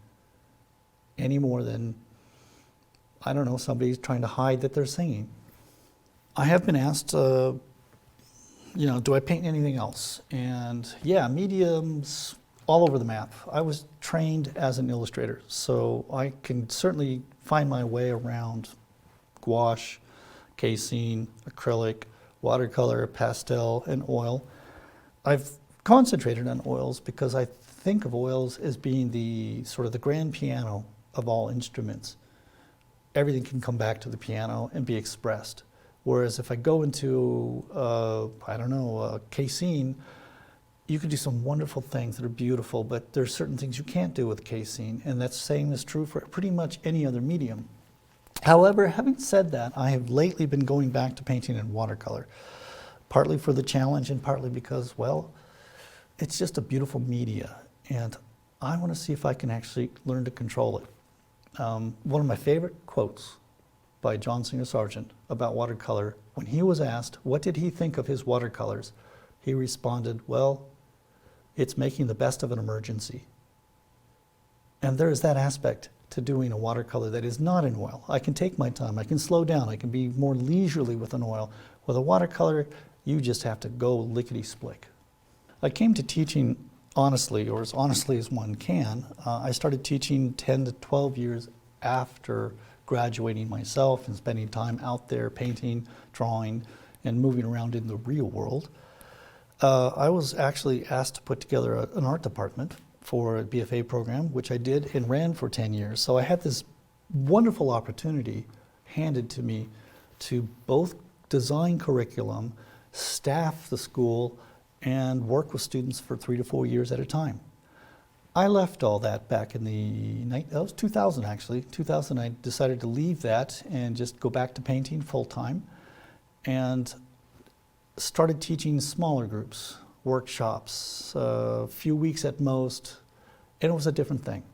any more than, somebody's trying to hide that they're singing. I have been asked, do I paint anything else? And yeah, mediums all over the map. I was trained as an illustrator, so I can certainly find my way around gouache, casein, acrylic, watercolor, pastel, and oil. I've concentrated on oils because I think of oils as being the sort of the grand piano of all instruments. Everything can come back to the piano and be expressed. Whereas if I go into, casein, you can do some wonderful things that are beautiful, but there's certain things you can't do with casein, and that same is true for pretty much any other medium. However, having said that, I have lately been going back to painting in watercolor, partly for the challenge and partly because, it's just a beautiful media, and I want to see if I can actually learn to control it. One of my favorite quotes by John Singer Sargent about watercolor. When he was asked what did he think of his watercolors, he responded, well, it's making the best of an emergency. And there is that aspect to doing a watercolor that is not in oil. I can take my time, I can slow down, I can be more leisurely with an oil. With a watercolor, you just have to go lickety-split. I came to teaching honestly, or as honestly as one can. I started teaching 10 to 12 years after graduating myself and spending time out there painting, drawing, and moving around in the real world. I was actually asked to put together an art department for a BFA program, which I did and ran for 10 years. So I had this wonderful opportunity handed to me to both design curriculum, staff the school, and work with students for 3 to 4 years at a time. I left all that back in that was 2000 actually. 2000 I decided to leave that and just go back to painting full time and started teaching smaller groups, workshops, a few weeks at most, and it was a different thing.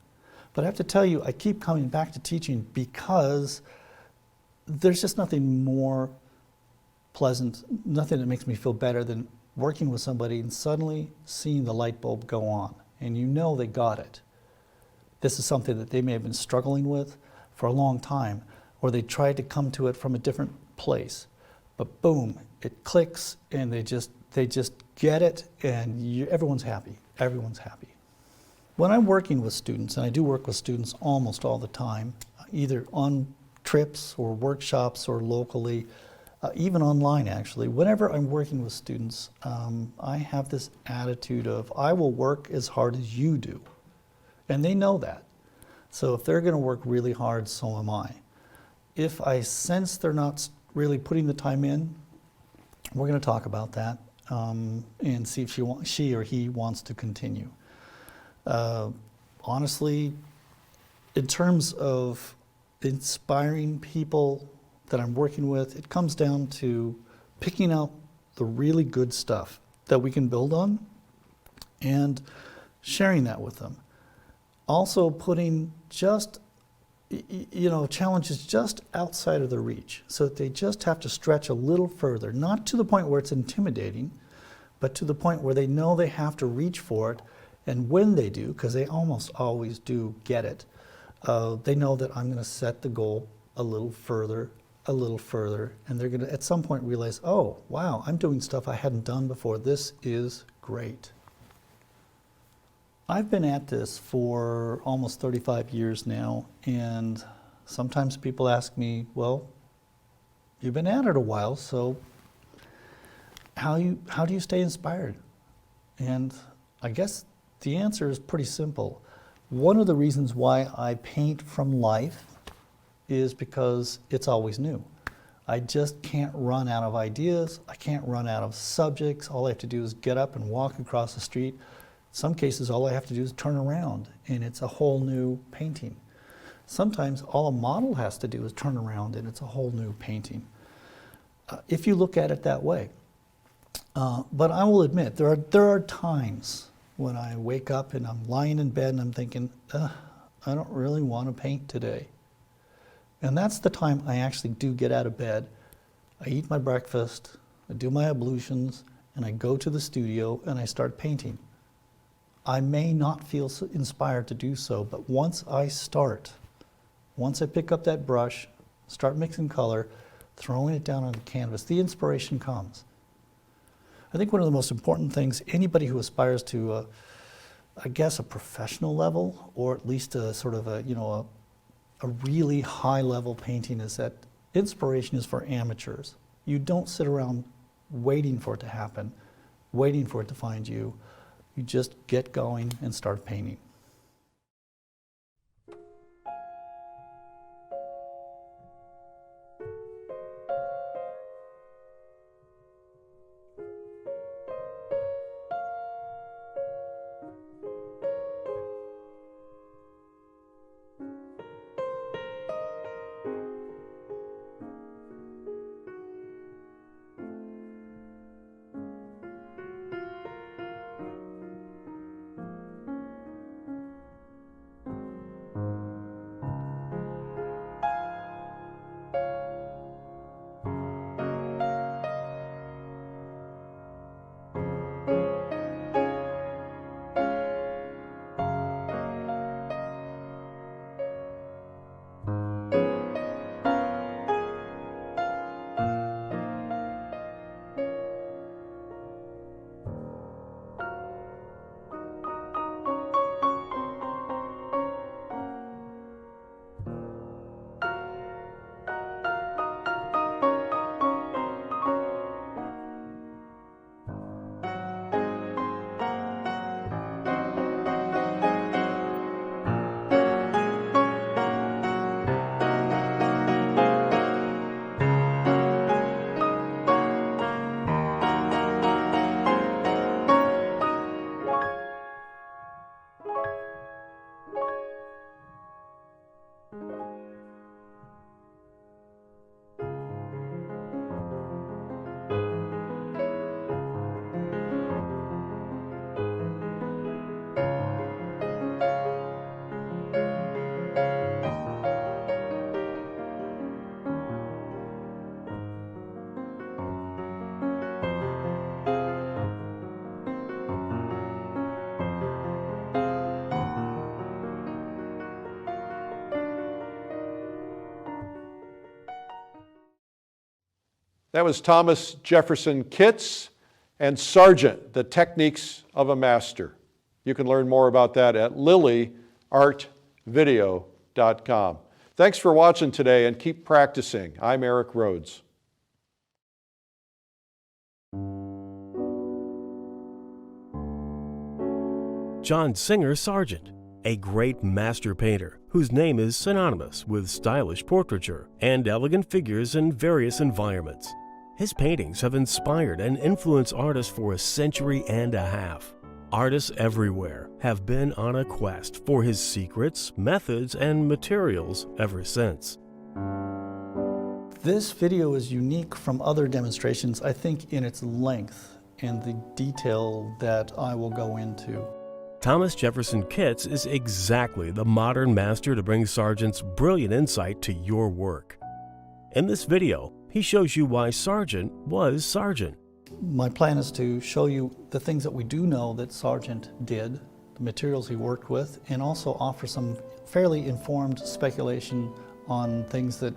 But I have to tell you, I keep coming back to teaching because there's just nothing more pleasant, nothing that makes me feel better than working with somebody and suddenly seeing the light bulb go on, and you know they got it. This is something that they may have been struggling with for a long time, or they tried to come to it from a different place. But boom, it clicks, and they just get it, and everyone's happy. Everyone's happy. When I'm working with students, and I do work with students almost all the time, either on trips or workshops or locally, even online actually, whenever I'm working with students, I have this attitude of, I will work as hard as you do. And they know that. So if they're gonna work really hard, so am I. If I sense they're not really putting the time in, we're gonna talk about that and see if she or he wants to continue. Honestly, in terms of inspiring people that I'm working with, it comes down to picking out the really good stuff that we can build on and sharing that with them. Also putting just, challenges just outside of their reach so that they just have to stretch a little further, not to the point where it's intimidating, but to the point where they know they have to reach for it. And when they do, because they almost always do get it, they know that I'm going to set the goal a little further, and they're going to at some point realize, oh, wow, I'm doing stuff I hadn't done before. This is great. I've been at this for almost 35 years now, and sometimes people ask me, well, you've been at it a while, so how do you stay inspired? And I guess the answer is pretty simple. One of the reasons why I paint from life is because it's always new. I just can't run out of ideas. I can't run out of subjects. All I have to do is get up and walk across the street. In some cases, all I have to do is turn around, and it's a whole new painting. Sometimes all a model has to do is turn around, and it's a whole new painting. If you look at it that way. But I will admit, there are times when I wake up and I'm lying in bed and I'm thinking, I don't really want to paint today. And that's the time I actually do get out of bed. I eat my breakfast, I do my ablutions, and I go to the studio and I start painting. I may not feel so inspired to do so, but once I pick up that brush, start mixing color, throwing it down on the canvas, the inspiration comes. I think one of the most important things, anybody who aspires to, I guess, a professional level, or at least a sort of a really high level painting, is that inspiration is for amateurs. You don't sit around waiting for it to happen, waiting for it to find you. You just get going and start painting. That was Thomas Jefferson Kitts and Sargent, The Techniques of a Master. You can learn more about that at lilyartvideo.com. Thanks for watching today and keep practicing. I'm Eric Rhodes. John Singer Sargent, a great master painter whose name is synonymous with stylish portraiture and elegant figures in various environments. His paintings have inspired and influenced artists for a century and a half. Artists everywhere have been on a quest for his secrets, methods, and materials ever since. This video is unique from other demonstrations, I think, in its length and the detail that I will go into. Thomas Jefferson Kitts is exactly the modern master to bring Sargent's brilliant insight to your work. In this video, he shows you why Sargent was Sargent. My plan is to show you the things that we do know that Sargent did, the materials he worked with, and also offer some fairly informed speculation on things that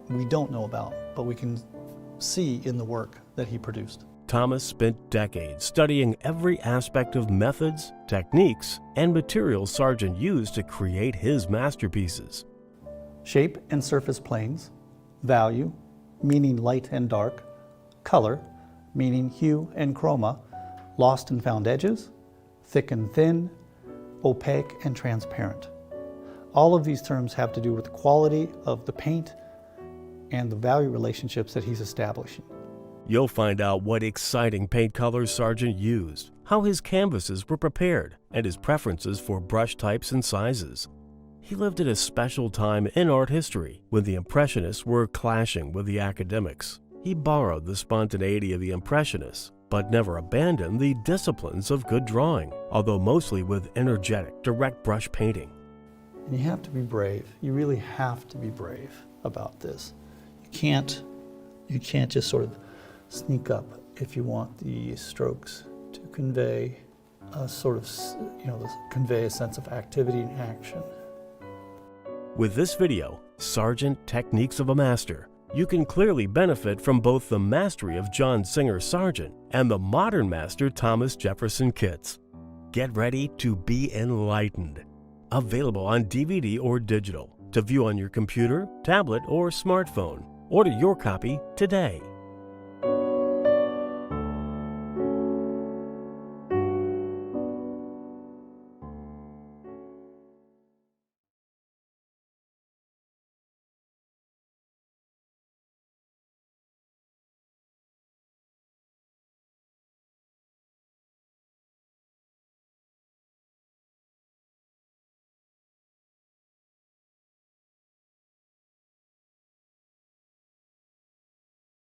we don't know about, but we can see in the work that he produced. Thomas spent decades studying every aspect of methods, techniques, and materials Sargent used to create his masterpieces. Shape and surface planes, value, meaning light and dark, color, meaning hue and chroma, lost and found edges, thick and thin, opaque and transparent. All of these terms have to do with the quality of the paint and the value relationships that he's establishing. You'll find out what exciting paint colors Sargent used, how his canvases were prepared, and his preferences for brush types and sizes. He lived at a special time in art history when the Impressionists were clashing with the academics. He borrowed the spontaneity of the Impressionists, but never abandoned the disciplines of good drawing, although mostly with energetic, direct brush painting. And you have to be brave. You really have to be brave about this. You can't just sort of sneak up if you want the strokes to convey a sort of, convey a sense of activity and action. With this video, Sargent Techniques of a Master, you can clearly benefit from both the mastery of John Singer Sargent and the modern master Thomas Jefferson Kitts. Get ready to be enlightened. Available on DVD or digital, to view on your computer, tablet, or smartphone. Order your copy today.